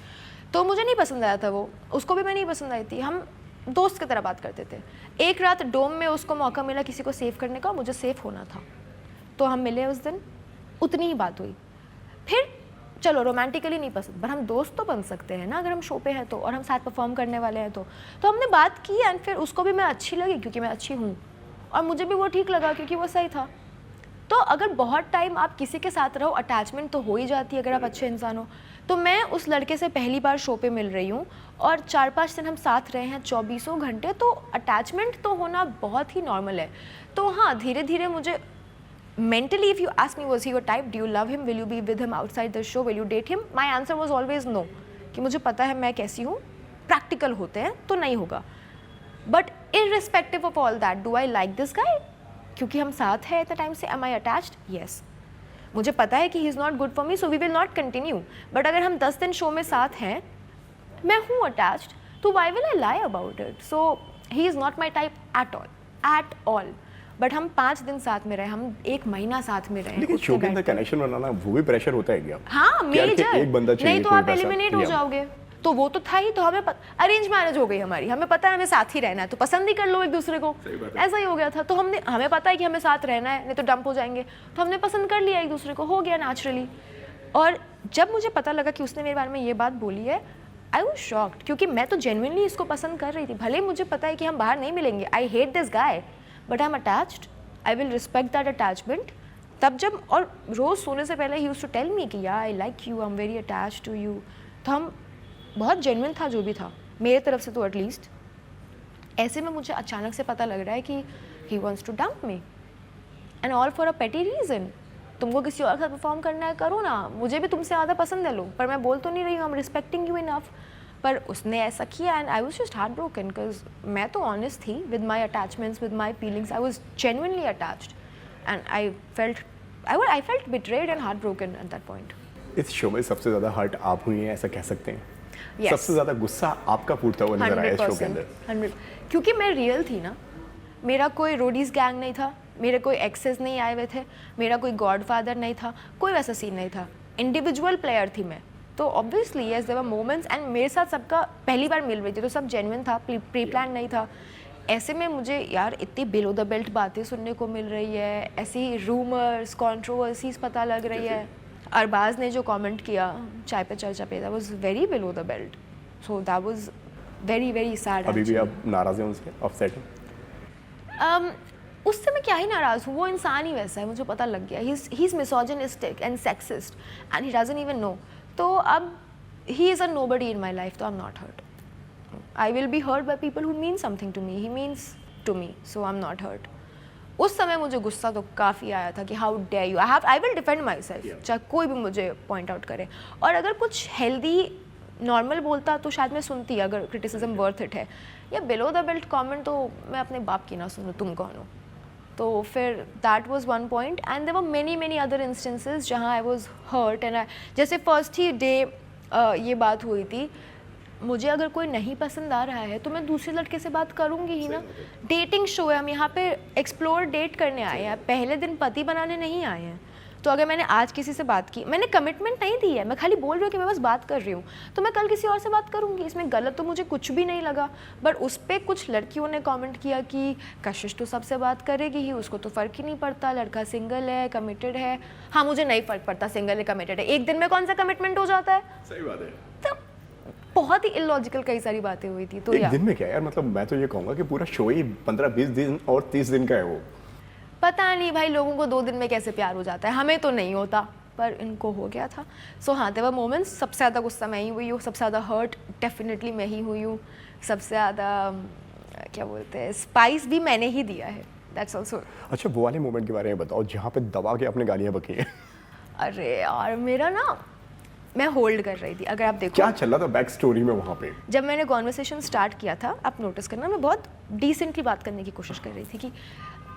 A: तो मुझे नहीं पसंद आया था वो, उसको भी मैं नहीं पसंद आई थी। हम दोस्त की तरह बात करते थे। एक रात डोम में उसको मौका मिला किसी को सेव करने का, मुझे सेफ होना था, तो हम मिले उस दिन, उतनी ही बात हुई। फिर चलो रोमांटिकली नहीं पसंद, पर हम दोस्त तो बन सकते हैं ना अगर हम शो पे हैं तो, और हम साथ परफॉर्म करने वाले हैं तो हमने बात की, एंड फिर उसको भी मैं अच्छी लगी क्योंकि मैं अच्छी हूँ, और मुझे भी वो ठीक लगा क्योंकि वो सही था। तो अगर बहुत टाइम आप किसी के साथ रहो, अटैचमेंट तो हो ही जाती है अगर आप अच्छे इंसान हो। तो मैं उस लड़के से पहली बार शो पे मिल रही हूँ और 4-5 दिन हम साथ रहे हैं, 24 घंटे, तो अटैचमेंट तो होना बहुत ही नॉर्मल है। तो हाँ, धीरे धीरे मुझे mentally, if you ask me, was he your type? Do you love him? Will you be with him outside the show? Will you date him? My answer was always no. कि मुझे पता है मैं कैसी हूँ, प्रैक्टिकल होते हैं तो नहीं होगा। But irrespective of all that, do I like this guy? क्योंकि हम साथ हैं इतना टाइम से, am I attached? Yes. मुझे पता है कि he is not good for me, so we will not continue. But अगर हम 10 दिन शो में साथ हैं, मैं हूँ attached, तो why will I lie about it? So he is not my type at all, at all. But हम 5 दिन साथ में रहे, हम 1 महीना साथ में रहे।
B: लेकिन शो के अंदर कनेक्शन बनाना वो भी प्रेशर होता है क्या?
A: हाँ, मेजर।
B: एक बंदा चाहिए,
A: नहीं तो आप एलिमिनेट हो जाओगे। तो वो तो था ही, तो हमें अरेंज मैरिज हो गई हमारी, हमें पता है हमें साथ ही रहना है, तो पसंद ही कर लो एक दूसरे को, ऐसा ही हो गया था। तो हमें पता है कि हमें साथ रहना है, नहीं तो डंप हो जाएंगे, तो हमने पसंद कर लिया एक दूसरे को, हो गया नेचुरली। और जब मुझे पता लगा कि उसने मेरे बारे में ये बात बोली है, आई वॉज शॉक्ड, क्योंकि मैं तो जेन्युइनली इसको पसंद कर रही थी। भले मुझे पता है कि हम बाहर नहीं मिलेंगे, I hate this guy, but I am attached, I will respect that attachment. तब जब, और रोज़ सोने से पहले he used to tell me कि yeah I like you, I am very attached to you. तो हम बहुत जेन्युइन था जो भी था मेरे तरफ से, तो एटलीस्ट। ऐसे में मुझे अचानक से पता लग रहा है कि he wants to dump me, and all for a petty reason. तुमको किसी और के साथ परफॉर्म करना है, करो ना, मुझे भी तुमसे ज़्यादा पसंद है लोग, पर मैं बोल तो नहीं रही हूँ, I am respecting you enough. पर उसने ऐसा किया, and I was just heart broken, because मैं तो ऑनेस्ट थी with my attachments, with my feelings. I was genuinely attached, and I felt betrayed and heart broken at that point.
B: इस show में सबसे ज़्यादा हर्ट आप हुई हैं, ऐसा कह सकते हैं?
A: Yes.
B: सबसे ज़्यादा गुस्सा आपका फूटता हुआ नजर आया इस शो के अंदर।
A: 100, क्योंकि मैं रियल थी ना, मेरा कोई रोडीज गैंग नहीं था, मेरे कोई एक्सेस नहीं आए हुए थे, मेरा कोई गॉडफादर नहीं था, कोई वैसा सीन नहीं था, इंडिविजुअल प्लेयर थी मैं। तो obviously yes, there were moments, and मेरे साथ सबका पहली बार मिल रही थी, तो सब जेन्युइन था, प्री प्लान नहीं था। ऐसे में मुझे यार इतनी बिलो द बेल्ट बातें सुनने को मिल रही है, ऐसी रूमर्स, कॉन्ट्रोवर्सीज पता लग रही है। अरबाज ने जो कमेंट किया चाय पे चर्चा पे, that was very below the belt, so that was very very sad.
B: अभी भी आप नाराज़ हैं उनसे, अपसेट हैं?
A: उससे मैं क्या ही नाराज़ हूँ, वो इंसान ही वैसा है, मुझे पता लग गया। He is misogynistic and sexist and he doesn't even know. तो अब he is a nobody in my life, तो I am not hurt. I will be hurt by people who mean something to me, he means to me, so I am not hurt. उस समय मुझे गुस्सा तो काफ़ी आया था कि how dare you, I will defend myself, चाहे कोई भी मुझे पॉइंट आउट करे। और अगर कुछ हेल्दी नॉर्मल बोलता तो शायद मैं सुनती, अगर क्रिटिसिज्म वर्थ इट है। या बिलो द बेल्ट कमेंट तो मैं अपने बाप की ना सुनूँ, तुम कौन हो। तो फिर that was one point, and there were many other instances जहाँ आई वाज हर्ट, एंड जैसे फर्स्ट ही डे ये बात हुई थी, मुझे अगर कोई नहीं पसंद आ रहा है तो मैं दूसरे लड़के से बात करूँगी ही ना। डेटिंग शो है, हम यहाँ पे एक्सप्लोर डेट करने आए हैं, पहले दिन पति बनाने नहीं आए हैं। तो अगर मैंने आज किसी से बात की, मैंने कमिटमेंट नहीं दी है, मैं खाली बोल रही हूँ कि मैं बस बात कर रही हूँ, तो मैं कल किसी और से बात करूँगी, इसमें गलत तो मुझे कुछ भी नहीं लगा। बट उस पर कुछ लड़कियों ने कमेंट किया कि कशिश तो सबसे बात करेगी ही, उसको तो फ़र्क ही नहीं पड़ता, लड़का सिंगल है, कमिटेड है। हाँ, मुझे नहीं फ़र्क पड़ता सिंगल है, कमिटेड है, एक दिन में कौन सा कमिटमेंट हो जाता है।
B: सही बात है।
A: तो बहुत ही इलॉजिकल कई सारी बातें हुई थी। तो
B: एक दिन में क्या यार, मतलब मैं तो ये कहूँगा कि पूरा शो ही 15-20 दिन और 30 दिन का है वो।
A: पता नहीं भाई लोगों को 2 दिन में कैसे प्यार हो जाता है, हमें तो नहीं होता, पर इनको हो गया था। सो हाँ, देयर वर मोमेंट्स, सबसे ज़्यादा गुस्सा मैं ही हुई हूँ, सबसे ज़्यादा हर्ट डेफिनेटली मैं ही हुई हूँ, सबसे ज़्यादा क्या बोलते हैं स्पाइस भी मैंने ही दिया है, दैट्स ऑल्सो।
B: अच्छा, वो वाले मोमेंट के बारे में बताओ जहाँ पे दबा के अपने गालियाँ बकी हैं।
A: अरे यार, मेरा ना, मैं होल्ड कर रही थी, अगर आप देखो
B: क्या चल रहा था बैक स्टोरी में वहाँ पे?
A: जब मैंने कॉन्वर्सेशन स्टार्ट किया था, आप नोटिस करना, मैं बहुत डिसेंटली बात करने की कोशिश कर रही थी कि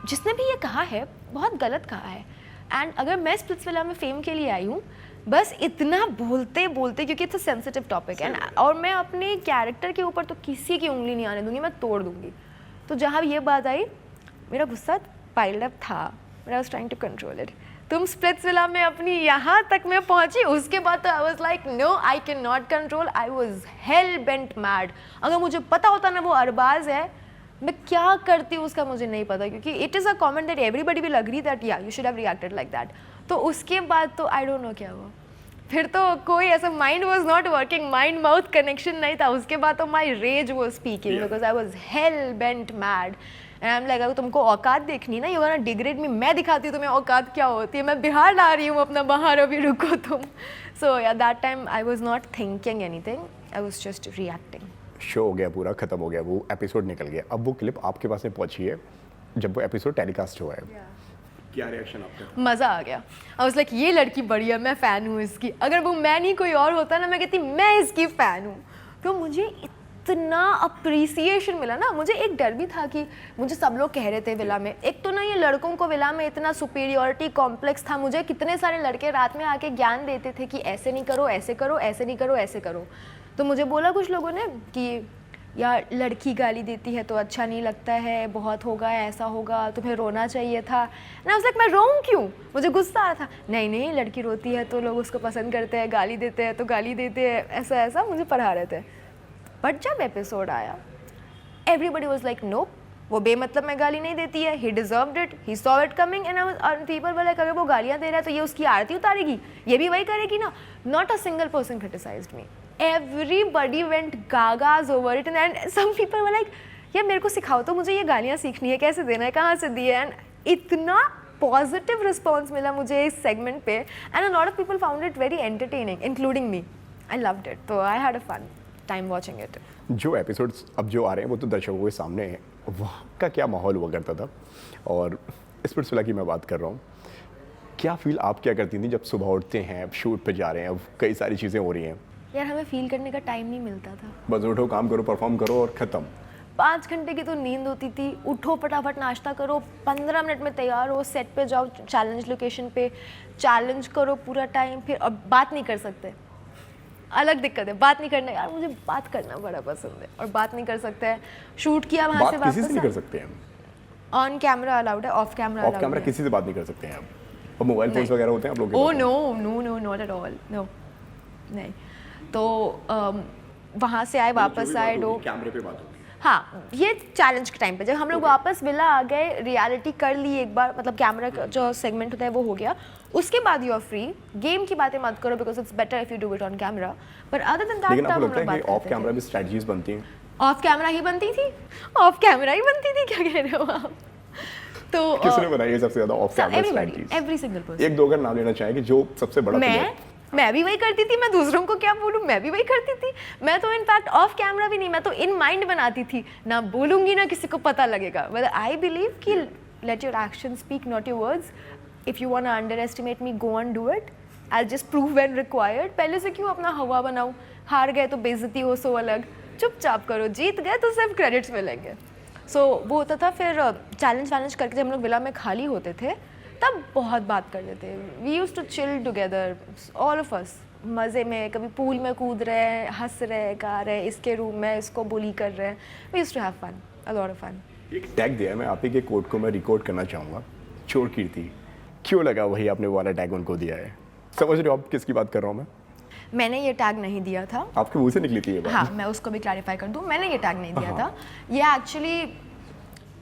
A: जिसने भी ये कहा है बहुत गलत कहा है। एंड अगर मैं स्प्लिट्सविला में फेम के लिए आई हूँ बस इतना बोलते बोलते, क्योंकि it's a sensitive topic and और मैं अपने कैरेक्टर के ऊपर तो किसी की उंगली नहीं आने दूंगी, मैं तोड़ दूंगी। तो जहाँ ये बात आई, मेरा गुस्सा पाइल्ड अप था, but I was trying to control it. तुम स्प्लिट्सविला में अपनी यहाँ तक मैं पहुँची, उसके बाद तो I was like no, I can not control, I was hell bent mad. अगर मुझे पता होता ना वो अरबाज है, मैं क्या करती हूँ उसका मुझे नहीं पता, क्योंकि it is a comment that everybody will agree that या you should have reacted like that. तो उसके बाद तो आई डोंट नो क्या हुआ, फिर तो कोई ऐसा mind was not working, mind mouth connection नहीं था। उसके बाद तो my rage was speaking because I was hell bent mad and I am like, अगर तुमको औकात देखनी ना, यू गोना डिग्रेड मी, मैं दिखाती हूँ तुम्हें औकात क्या होती है, मैं बिहार ला रही हूँ अपना बाहर, अभी रुको तुम। सो या that time I was not thinking anything, I was just reacting.
B: Show हो गया, पूरा खत्म हो गया, वो एपिसोड निकल गया, अब वो क्लिप आपके पास में पहुंची है जब वो एपिसोड टेलीकास्ट हुआ है। क्या रिएक्शन आपका?
A: मज़ा आ गया। आई वाज लाइक, ये लड़की बढ़िया, मैं फ़ैन हूँ इसकी। अगर वो मैं नहीं कोई और होता ना, मैं कहती मैं इसकी फ़ैन हूँ। तो मुझे इतना अप्रिसिएशन मिला ना। मुझे एक डर भी था कि मुझे सब लोग कह रहे थे विला में, एक तो ना ये लड़कों को विला में इतना सुपीरियॉरिटी कॉम्प्लेक्स था। मुझे कितने सारे लड़के रात में आके ज्ञान देते थे कि ऐसे नहीं करो, ऐसे करो, ऐसे नहीं करो, ऐसे करो। तो मुझे बोला कुछ लोगों ने कि यार लड़की गाली देती है तो अच्छा नहीं लगता है, बहुत होगा, ऐसा होगा, तुम्हें रोना चाहिए था ना। उस मैं रोऊं क्यों? मुझे गुस्सा आ रहा था, नहीं नहीं लड़की रोती है तो लोग उसको पसंद करते हैं, गाली देते हैं तो गाली देते हैं, ऐसा ऐसा मुझे पढ़ा रहे थे। बट जब एपिसोड आया एवरीबडी वाज लाइक नो, वो बेमतलब में गाली नहीं देती है, he deserved it, he saw it coming and people were like अगर वो गालियाँ दे रहा है तो ये उसकी आरती उतारेगी, ये भी वही करेगी ना। Not a single person criticised me, everybody went gagas over it and some people were like यार मेरे को सिखाओ तो, मुझे ये गालियाँ सीखनी है, कैसे देना है, कहाँ से दी है। एंड इतना पॉजिटिव रिस्पॉन्स मिला मुझे इस सेगमेंट पे and a lot of people found it very entertaining including me. I loved it, तो I had a fun time watching it.
B: जो एपिसोड्स अब जो आ रहे हैं वो तो दर्शकों के सामने है, वहाँ का क्या माहौल हुआ करता था? और स्प्लिट्सविला की मैं बात कर रहा हूँ, क्या फील आप क्या करती थी जब सुबह उठते हैं, अब शूट पे जा रहे हैं, अब कई सारी चीज़ें हो रही हैं?
A: यार हमें फील करने का टाइम नहीं मिलता था,
B: बस उठो, काम करो, परफॉर्म करो और ख़त्म।
A: 5 घंटे की तो नींद होती थी। उठो फटाफट नाश्ता करो, 15 मिनट में तैयार हो, सेट पे जाओ, चैलेंज लोकेशन पे चैलेंज करो पूरा टाइम, फिर अब बात नहीं कर सकते। अलग दिक्कत है, बात नहीं करना। यार मुझे बात करना बड़ा पसंद है और बात नहीं कर सकते हैं। शूट किया वहाँ से वापस,
B: किसी से नहीं कर सकते हैं?
A: ऑन कैमरा अलाउड है, ऑफ कैमरा
B: ऑफ कैमरा किसी से बात नहीं कर सकते हैं आप? और मोबाइल फोन्स वगैरह होते हैं आप लोगों के?
A: Oh no no no not at all, no नहीं। तो वहाँ से आए, वापस आए,
B: कैमरे पे बात होगी।
A: हाँ, ये चैलेंज के टाइम पे जब हम लोग वापस विला आ गए, रियलिटी कर ली एक बार, मतलब कैमरा का जो सेगमेंट होता है वो हो गया, उसके बाद यू आर फ्री। गेम की बातें मत करो because it's better if you do it on camera, पर अदर देन दैट
B: लेकिन आपको लगता है कि ऑफ कैमरा भी स्ट्रेटजीज बनती हैं?
A: ऑफ कैमरा ही बनती थी, ऑफ कैमरा ही बनती थी, क्या कह रहे हो आप? तो
B: किसने बनाई है सबसे ज्यादा of camera strategies?
A: Every single person.
B: एक दो अगर नाम लेना चाहेंगे जो सबसे बड़ा?
A: मैं भी वही करती थी, मैं दूसरों को क्या बोलूँ, मैं भी वही करती थी। मैं तो इनफैक्ट ऑफ कैमरा भी नहीं, मैं तो इन माइंड बनाती थी, ना बोलूँगी ना किसी को पता लगेगा। मतलब आई बिलीव कि let your action speak not your words. If you want to underestimate me, go on do it, I just prove when required. पहले से क्यों अपना हवा बनाऊँ? हार गए तो बेइज्जती हो सो अलग, चुपचाप करो, जीत गए तो सिर्फ क्रेडिट्स मिलेंगे। सो वो होता था। फिर चैलेंज वैलेंज करके जब हम लोग विला में खाली होते थे तब बहुत बात करते थे। We used to chill together all of us, मज़े में, कभी पूल में कूद रहे हैं, हंस रहे हैं, गा रहे हैं, इसके रूम में इसको बुली कर रहे हैं। We used to have fun, a lot of fun.
B: एक टैग दिया है, मैं आप ही के कोट को मैं रिकॉर्ड करना चाहूँगा, चोर कीर्ति। क्यों लगा वही आपने वो वाला टैग उनको दिया है? समझ रहे हो आप किसकी बात कर रहा हूँ मैं?
A: मैंने ये टैग नहीं दिया था।
B: आपके मुंह से निकली थी ये बात?
A: हाँ, मैं उसको भी क्लैरिफाई कर दूँ, मैंने ये टैग नहीं दिया था। ये एक्चुअली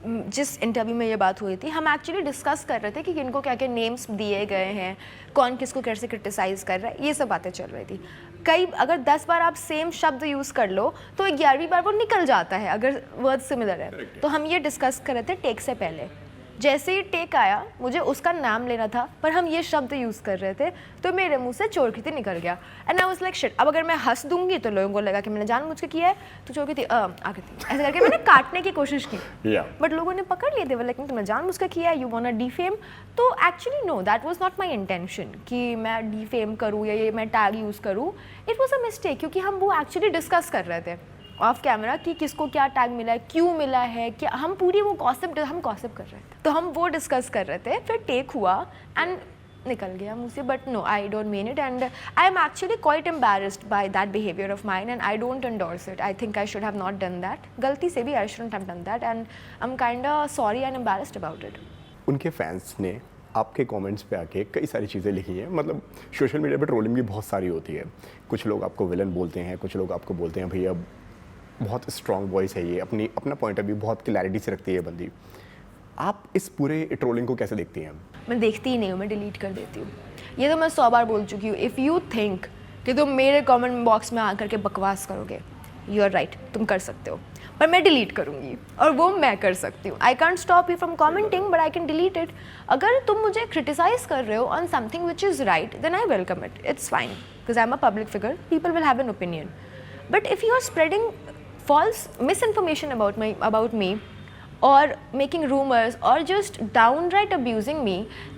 A: जिस इंटरव्यू में ये बात हुई थी, हम एक्चुअली डिस्कस कर रहे थे कि किनको क्या क्या नेम्स दिए गए हैं, कौन किसको कैसे क्रिटिसाइज़ कर रहा है, ये सब बातें चल रही थी। कई अगर 10 बार आप सेम शब्द यूज़ कर लो तो 11वीं बार वो निकल जाता है अगर वर्ड सिमिलर है। तो हम ये डिस्कस कर रहे थे टेक से पहले। जैसे ही टेक आया, मुझे उसका नाम लेना था पर हम ये शब्द यूज़ कर रहे थे, तो मेरे मुंह से चोरखती निकल गया। And I was like shit, अब अगर मैं हंस दूंगी तो लोगों को लगा कि मैंने जानबूझ के किया है, तो चोरखती आकृति ऐसे करके मैंने काटने की कोशिश की। बट लोगों ने पकड़ लिए थे, वो लाइक तुमने जानबूझ के किया है, यू वांट टू डिफेम। तो actually no, that was not my intention कि मैं डिफेम करूँ या ये मैं टैग यूज़ करूँ। इट वाज अ मिस्टेक, क्योंकि हम वो एक्चुअली डिस्कस कर रहे थे ऑफ कैमरा कि किसको क्या टैग मिला है, क्यों मिला है, क्या हम पूरी वो हम गॉसिप कर रहे थे, तो हम वो डिस्कस कर रहे थे। फिर टेक हुआ एंड निकल गया मुझ से, but no, I don't mean it and I am actually quite embarrassed by that behaviour of mine and I don't endorse it. I think I should have not done that, गलती से भी I shouldn't have done that and I am kind of sorry and embarrassed about it.
B: उनके fans ने आपके comments पे आके कई सारी चीज़ें लिखी हैं, मतलब सोशल मीडिया पे ट्रोलिंग भी बहुत सारी होती है। कुछ लोग आपको विलन बोलते हैं, कुछ लोग आपको बोलते हैं भैया बहुत स्ट्रॉन्ग वॉइस है ये, अपना पॉइंट ऑफ व्यू बहुत क्लैरिटी से रखती है ये बंदी। आप इस पूरे ट्रोलिंग को कैसे देखती हैं?
A: मैं देखती ही नहीं हूँ, मैं डिलीट कर देती हूँ। ये तो मैं 100 बार बोल चुकी हूँ। इफ़ यू थिंक कि तुम मेरे कमेंट बॉक्स में आकर के बकवास करोगे, यू आर राइट, तुम कर सकते हो, पर मैं डिलीट करूँगी और वो मैं कर सकती हूँ। I can't stop you from commenting but I can delete it. अगर तुम मुझे क्रिटिसाइज कर रहे हो on something which is right, then I welcome it, it's fine, because I am a public figure, people will have an opinion. But if you are spreading false misinformation about me or making rumors or just downright abusing me,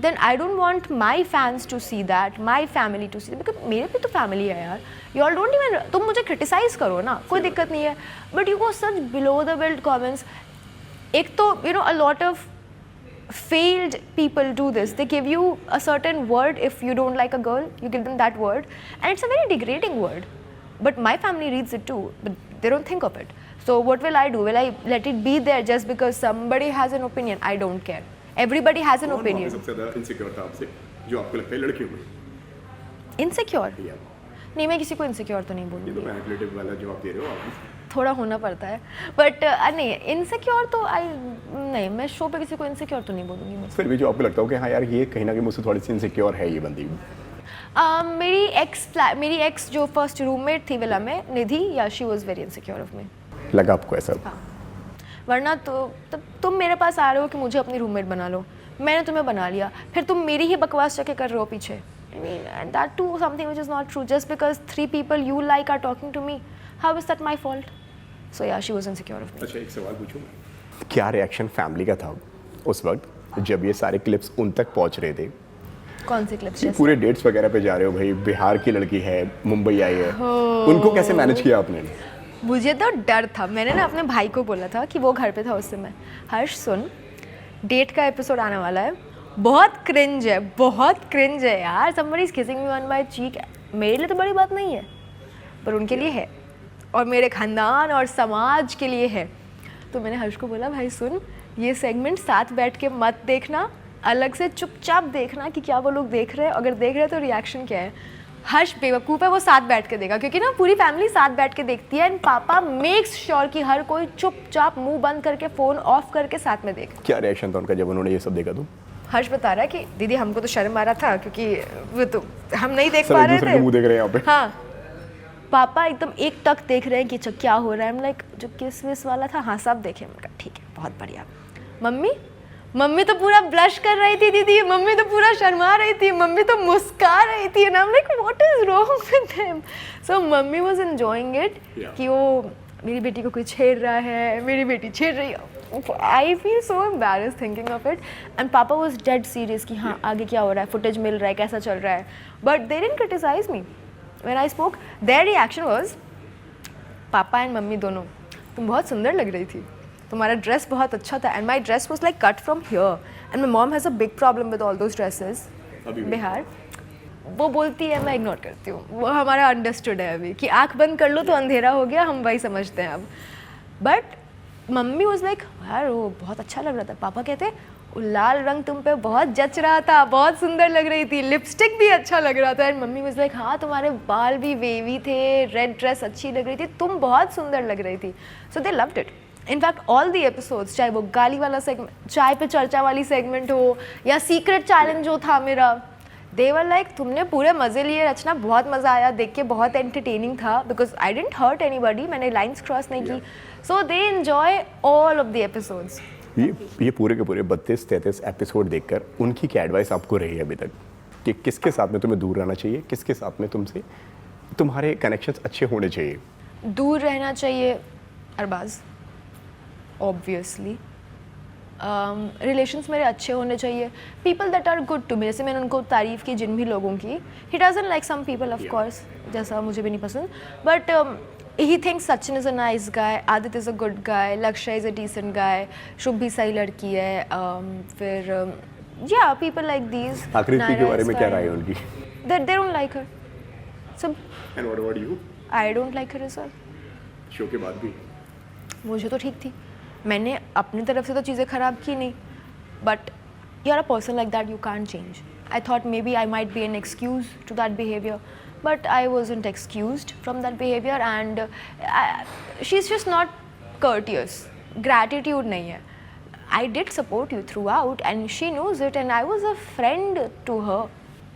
A: then I don't want my fans to see that, my family to see that, because मेरे भी तो family है यार। You all don't even, तुम मुझे criticize करो ना, कोई दिक्कत नहीं है, but you go such below the belt comments। एक तो you know a lot of failed people do this, they give you a certain word if you don't like a girl, you give them that word and it's a very degrading word, but my family reads it too, but they don't think of it. So what will I do? Will I let it be there just because somebody has an opinion? I don't care. Everybody has an opinion.
B: सबसे ज़्यादा insecure था आपसे, जो आपको लगता है लड़कियों में?
A: इनसिक्योर? नहीं, मैं किसी को इनसिक्योर तो नहीं बोलूँगी।
B: ये तो मैनिपुलेटिव वाला जवाब दे रहे हो आप।
A: थोड़ा होना पड़ता है, बट नहीं, इनसिक्योर तो नहीं, मैं शो पे किसी को इनसिक्योर तो नहीं बोलूँगी मैं।
B: फिर भी जो आपको लगता हो कि हाँ यार ये कहीं ना कहीं मुझसे थोड़ी सी इनसिक्योर है ये बंदी।
A: मेरी एक्स जो फर्स्ट रूममेट थी विला में, निधि, या she was very insecure of me.
B: लगा आपको ऐसा?
A: हाँ, वरना तो तब तुम मेरे पास आ रहे हो कि मुझे अपनी रूममेट बना लो, मैंने तुम्हें बना लिया, फिर तुम मेरी ही बकवास चके कर रहे हो पीछे। I mean, and that too something which is not true, just because 3 people you like are talking to me, how is that my fault? So yeah, she was insecure of me.
B: अच्छा, एक सवाल पूछूं मैं, क्या reaction family का था उस वक्त जब ये सारे क्लिप्स उन तक पहुंच रहे थे?
A: कौन से क्लिप्स?
B: पूरे डेट्स वगैरह पे जा रहे हो भाई, बिहार की लड़की है, मुंबई आई है, उनको कैसे मैनेज किया आपने?
A: मुझे तो डर था, मैंने ना अपने भाई को बोला था कि वो घर पे था उस समय, हर्ष सुन, डेट का एपिसोड आने वाला है, बहुत क्रिंज है, बहुत क्रिंज है यार, somebody is kissing me on my cheek। मेरे लिए तो बड़ी बात नहीं है, पर उनके लिए है, और मेरे खानदान और समाज के लिए है। तो मैंने हर्ष को बोला, भाई सुन, ये सेगमेंट साथ बैठ के मत देखना, अलग से चुपचाप देखना कि क्या वो लोग देख रहे हैं, अगर देख रहे हैं तो रिएक्शन क्या है। हर्ष बेवकूफ़ है, वो साथ बैठ के देखा, क्योंकि ना पूरी फैमिली साथ बैठ के देखती है, एंड पापा मेक्स श्योर कि हर कोई चुपचाप मुंह बंद करके फ़ोन ऑफ करके साथ में देखे।
B: क्या रिएक्शन था उनका जब उन्होंने ये सब देखा? तो
A: हर्ष बता रहा है कि दीदी हमको तो शर्म आ रहा था, क्योंकि वो तो हम नहीं देख पा रहे थे,
B: मुंह देख रहे हैं यहाँ पे।
A: हाँ, पापा एकदम एक टक देख रहे हैं कि क्या हो रहा है। लाइक जो किस विस वाला था, हाँ सब देखे। मैं कहा ठीक है, बहुत बढ़िया। मम्मी तो पूरा ब्लश कर रही थी दीदी, मम्मी तो पूरा शर्मा रही थी, मम्मी तो मुस्का रही थी, and I am like what is wrong with them. So mummy was enjoying it कि वो मेरी बेटी को कोई छेड़ रहा है, मेरी बेटी छेड़ रही है। I feel so embarrassed thinking of it, and पापा वाज डेड सीरियस कि हाँ आगे क्या हो रहा है, फुटेज मिल रहा है, कैसा चल रहा है। But they didn't criticise me when I spoke. Their reaction was, papa and mummy दोनों, तुम बहुत सुंदर लग रही थी, तुम्हारा ड्रेस बहुत अच्छा था, and my dress was like cut from here, and my mom has a big problem with all those dresses. Bihar वो बोलती है, मैं इग्नोर करती हूँ, वो हमारा अंडरस्टूड है अभी कि आँख बंद कर लो तो अंधेरा हो गया, हम वही समझते हैं अब। बट मम्मी वाज लाइक यार वो बहुत अच्छा लग रहा था, पापा कहते वो लाल रंग तुम पे बहुत जच रहा था, बहुत सुंदर लग रही थी, लिपस्टिक भी अच्छा लग रहा था, एंड मम्मी वाज लाइक हाँ तुम्हारे बाल भी वेवी थे, रेड ड्रेस अच्छी लग रही थी, तुम बहुत सुंदर लग रही थी. So they loved it. In fact all the episodes, चाहे वो गाली वाला सेगमेंट, चाय पे चर्चा वाली सेगमेंट हो या सीक्रेट चैलेंज जो था मेरा, दे वर लाइक तुमने पूरे मज़े लिए रचना, बहुत मज़ा आया देख के, बहुत एंटरटेनिंग था, because I didn't hurt anybody, मैंने लाइन्स क्रॉस नहीं की. So they enjoy all of the episodes.
B: ये पूरे के पूरे 32-33 एपिसोड देखकर उनकी क्या एडवाइस आपको रही है अभी तक कि किसके साथ में तुम्हें दूर रहना चाहिए, किसके साथ में तुमसे तुम्हारे कनेक्शंस अच्छे होने चाहिए?
A: दूर रहना चाहिए अरबाज, ऑब्वियसली. रिलेशंस मेरे अच्छे होने चाहिए, people that are good to me, जैसे मैंने उनको तारीफ़ की जिन भी लोगों की. He doesn't like some people of course, जैसा मुझे भी नहीं पसंद, but he thinks Sachin is a nice guy, Aditya is a good guy, Lakshya is a decent guy, शुभ भी सही लड़की है. फिर या पीपल लाइक दीज.
B: आकृति के बारे में क्या राय है उनकी?
A: That they don't like her. So
B: and what about you?
A: I don't like her as well.
B: Show के बाद भी
A: मुझे तो ठीक थी, मैंने अपनी तरफ से तो चीज़ें ख़राब की नहीं, but you are a person like that, you can't change. I thought maybe I might be an excuse to that behaviour, but I wasn't excused from that behavior, and she's just not courteous. Gratitude नहीं है. I did support you throughout and she knows it, and I was a friend to her.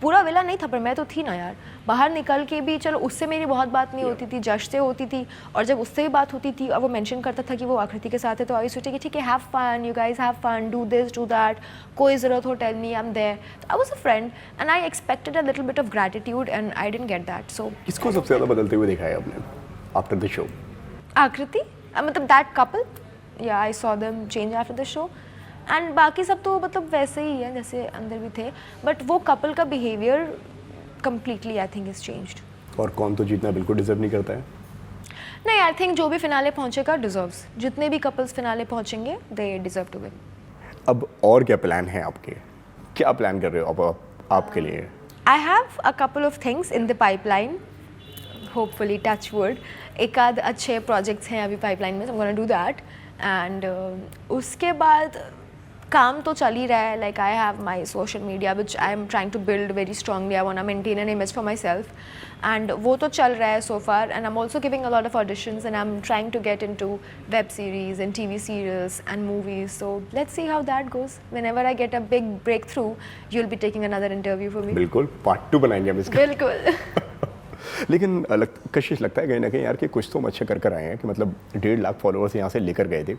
A: पूरा वेला नहीं था पर मैं तो थी ना यार. बाहर निकल के भी चलो उससे मेरी बहुत बात नहीं होती थी, जश से होती थी, और जब उससे भी बात होती थी और वो मेंशन करता था कि वो आकृति के साथ है, तो आई सोची कि ठीक है, have fun, you guys have fun, do this do that, कोई ज़रूरत हो tell me, I am there. I was a friend and I expected a little bit of gratitude and I didn't get that. सो
B: किसको सबसे ज़्यादा बदलते हुए देखा है आपने आफ्टर द शो?
A: आकृति, मतलब दैट कपल, या I saw them change after the show, and बाकी सब तो मतलब वैसे ही है जैसे अंदर भी थे, बट वो कपल का behaviour completely I think is changed.
B: और कौन तो जीतना बिल्कुल डिजर्व नहीं करता है?
A: नहीं, आई थिंक जो भी फिनाले पहुंचेगा डिजर्व्स. जितने भी कपल्स फिनाले पहुंचेंगे दे डिजर्व टू विन.
B: अब और क्या प्लान है आपके, क्या प्लान कर रहे हो अब आपके लिए?
A: आई have a couple of things in the pipeline, hopefully touch wood. एक आध अच्छे प्रोजेक्ट्स हैं अभी पाइपलाइन में, so I'm gonna do that. And उसके बाद काम तो चल ही रहा है. Like I have my social media which I am trying to build very strongly. I want to maintain an image for myself, and वो तो चल रहा है so far. And I am also giving a lot of auditions and I am trying to get into web series and TV serials and movies. So let's see how that goes. Whenever I get a big breakthrough, you will be taking another interview for me.
B: बिल्कुल, part 2 बनाएंगे हम इसका.
A: बिल्कुल.
B: लेकिन कशिश लगता है कहीं ना कहीं यार कि कुछ तो हम अच्छे कर आए हैं कि मतलब 1.5 लाख फॉलोअर्स यहाँ से लेकर गए थे,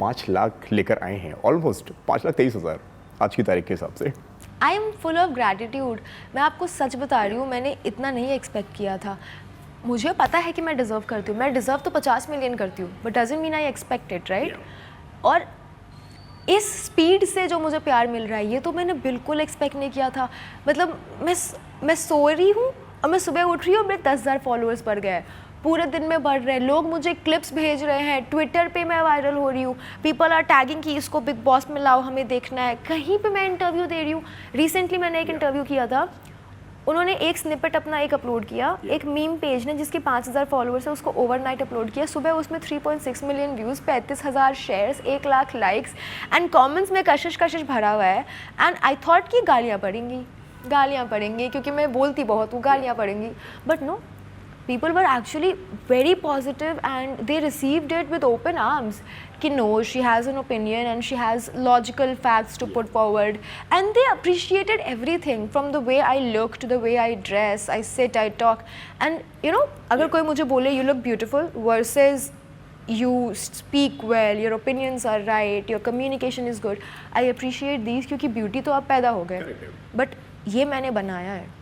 B: 5 लाख लेकर आए हैं, ऑलमोस्ट 5,23,000 आज की तारीख के हिसाब से.
A: I M full of gratitude. मैं आपको सच बता रही हूँ, मैंने इतना नहीं एक्सपेक्ट किया था. मुझे पता है कि मैं डिज़र्व करती हूँ, मैं डिज़र्व तो 50 मिलियन करती हूँ, but doesn't mean I expect it, right? और इस स्पीड से जो मुझे प्यार मिल रहा है, ये तो मैंने बिल्कुल एक्सपेक्ट नहीं किया था. मतलब मैं सो रही हूँ और मैं सुबह उठ रही हूँ और मेरे 10,000 फॉलोअर्स बढ़ गए, पूरे दिन में बढ़ रहे हैं. लोग मुझे क्लिप्स भेज रहे हैं, ट्विटर पे मैं वायरल हो रही हूँ, पीपल आर टैगिंग कि इसको बिग बॉस में लाओ, हमें देखना है. कहीं पे मैं इंटरव्यू दे रही हूँ. रिसेंटली मैंने एक इंटरव्यू किया था, उन्होंने एक स्निपेट अपना एक अपलोड किया, एक मीम पेज ने जिसके 5,000 फॉलोअर्स है उसको ओवरनाइट अपलोड किया. सुबह उसमें 3.6 million views, 35,000 shares, 1 lakh likes, and comments में कशिश भरा हुआ है. एंड आई थॉट कि गालियाँ पड़ेंगी क्योंकि मैं बोलती बहुत हूँ, गालियाँ पड़ेंगी, but no, people were actually very positive and they received it with open arms. Ki no, she has an opinion and she has logical facts to put forward, and they appreciated everything from the way I look to the way I dress, I sit, I talk. And you know, agar koi mujhe bole you look beautiful versus you speak well, your opinions are right, your communication is good, I appreciate these क्योंकि beauty तो अब पैदा हो गए, but ये मैंने बनाया है.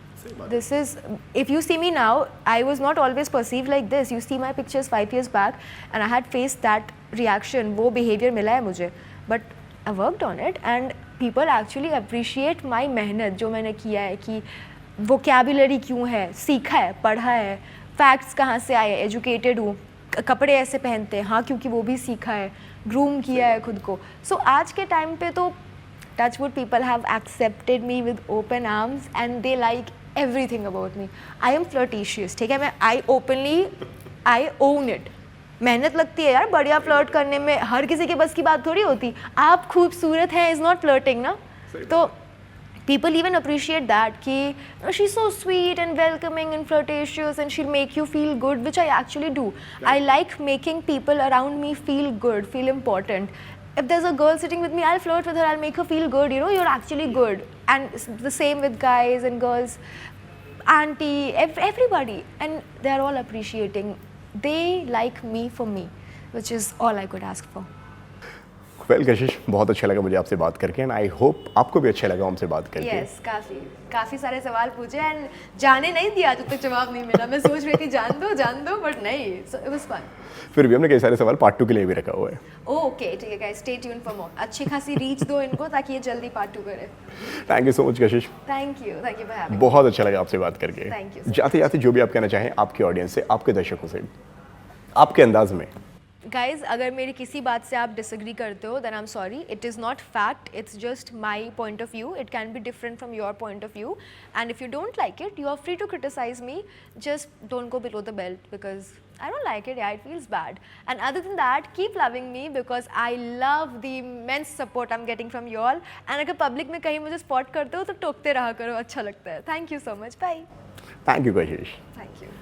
A: This is, if you see me now, I was not always perceived like this. You see my pictures 5 years back and I had faced that reaction, वो behavior मिला है मुझे, but I worked on it and people actually appreciate my मेहनत जो मैंने किया है, कि vocabulary क्यों है, सीखा है, पढ़ा है, facts कहाँ से आए, educated हूँ, कपड़े ऐसे पहनते हैं, हाँ क्योंकि वो भी सीखा है, ग्रूम किया है खुद को. So आज के टाइम पे तो touchwood people have accepted me with open arms and they like everything about me. I am flirtatious, ठीक है, मैं I own it. मेहनत लगती है यार बढ़िया फ्लर्ट करने में, हर किसी के बस की बात थोड़ी होती। आप खूबसूरत हैं इज़ नॉट फ्लर्टिंग ना। तो people even appreciate that ki she's so sweet and welcoming and flirtatious and she'll make you feel good, which I actually do. I like making people around me feel good, feel important. If there's a girl sitting with me, I'll flirt with her, I'll make her feel good, you know, you're actually good. And it's the same with guys and girls, auntie, everybody, and they're all appreciating. They like me for me, which is all I could ask for.
B: Well कशिश, बहुत अच्छा लगा मुझे आपसे बात करके and I hope आपको भी अच्छा लगा हमसे बात करके।
A: यस, काफ़ी सारे सवाल पूछे एंड जाने नहीं दिया, जब तक जवाब नहीं मिला। मैं सोच रही थी जान दो बट नहीं, इट वाज फन।
B: फिर भी हमने कई सारे सवाल पार्ट 2 के लिए भी रखा हुआ है।
A: ओके ठीक है guys, stay tune for more. अच्छी खासी रीच दो इनको ताकि ये जल्दी पार्ट 2 करे।
B: Thank you so much Kashish.
A: Thank you for having.
B: बहुत अच्छा लगा आपसे बात करके।
A: Thank you so
B: जाते जाते जो भी आप कहना चाहें आपके ऑडियंस से, आपके दर्शकों से, आपके अंदाज में।
A: गाइज अगर मेरी किसी बात से आप डिसएग्री करते हो then I am sorry, it is not fact, it's just my point of view, it can be different from your point of view and if you don't like it you are free to criticise me, just don't go below the belt because I don't like it, yeah, it feels bad. And other than that, keep loving me because I love the immense support I'm getting from you all. And अगर public में कहीं मुझे spot करते हो तो टोकते रहा करो, अच्छा लगता है। Thank you so much, bye.
B: Thank you Kashish.
A: Thank you.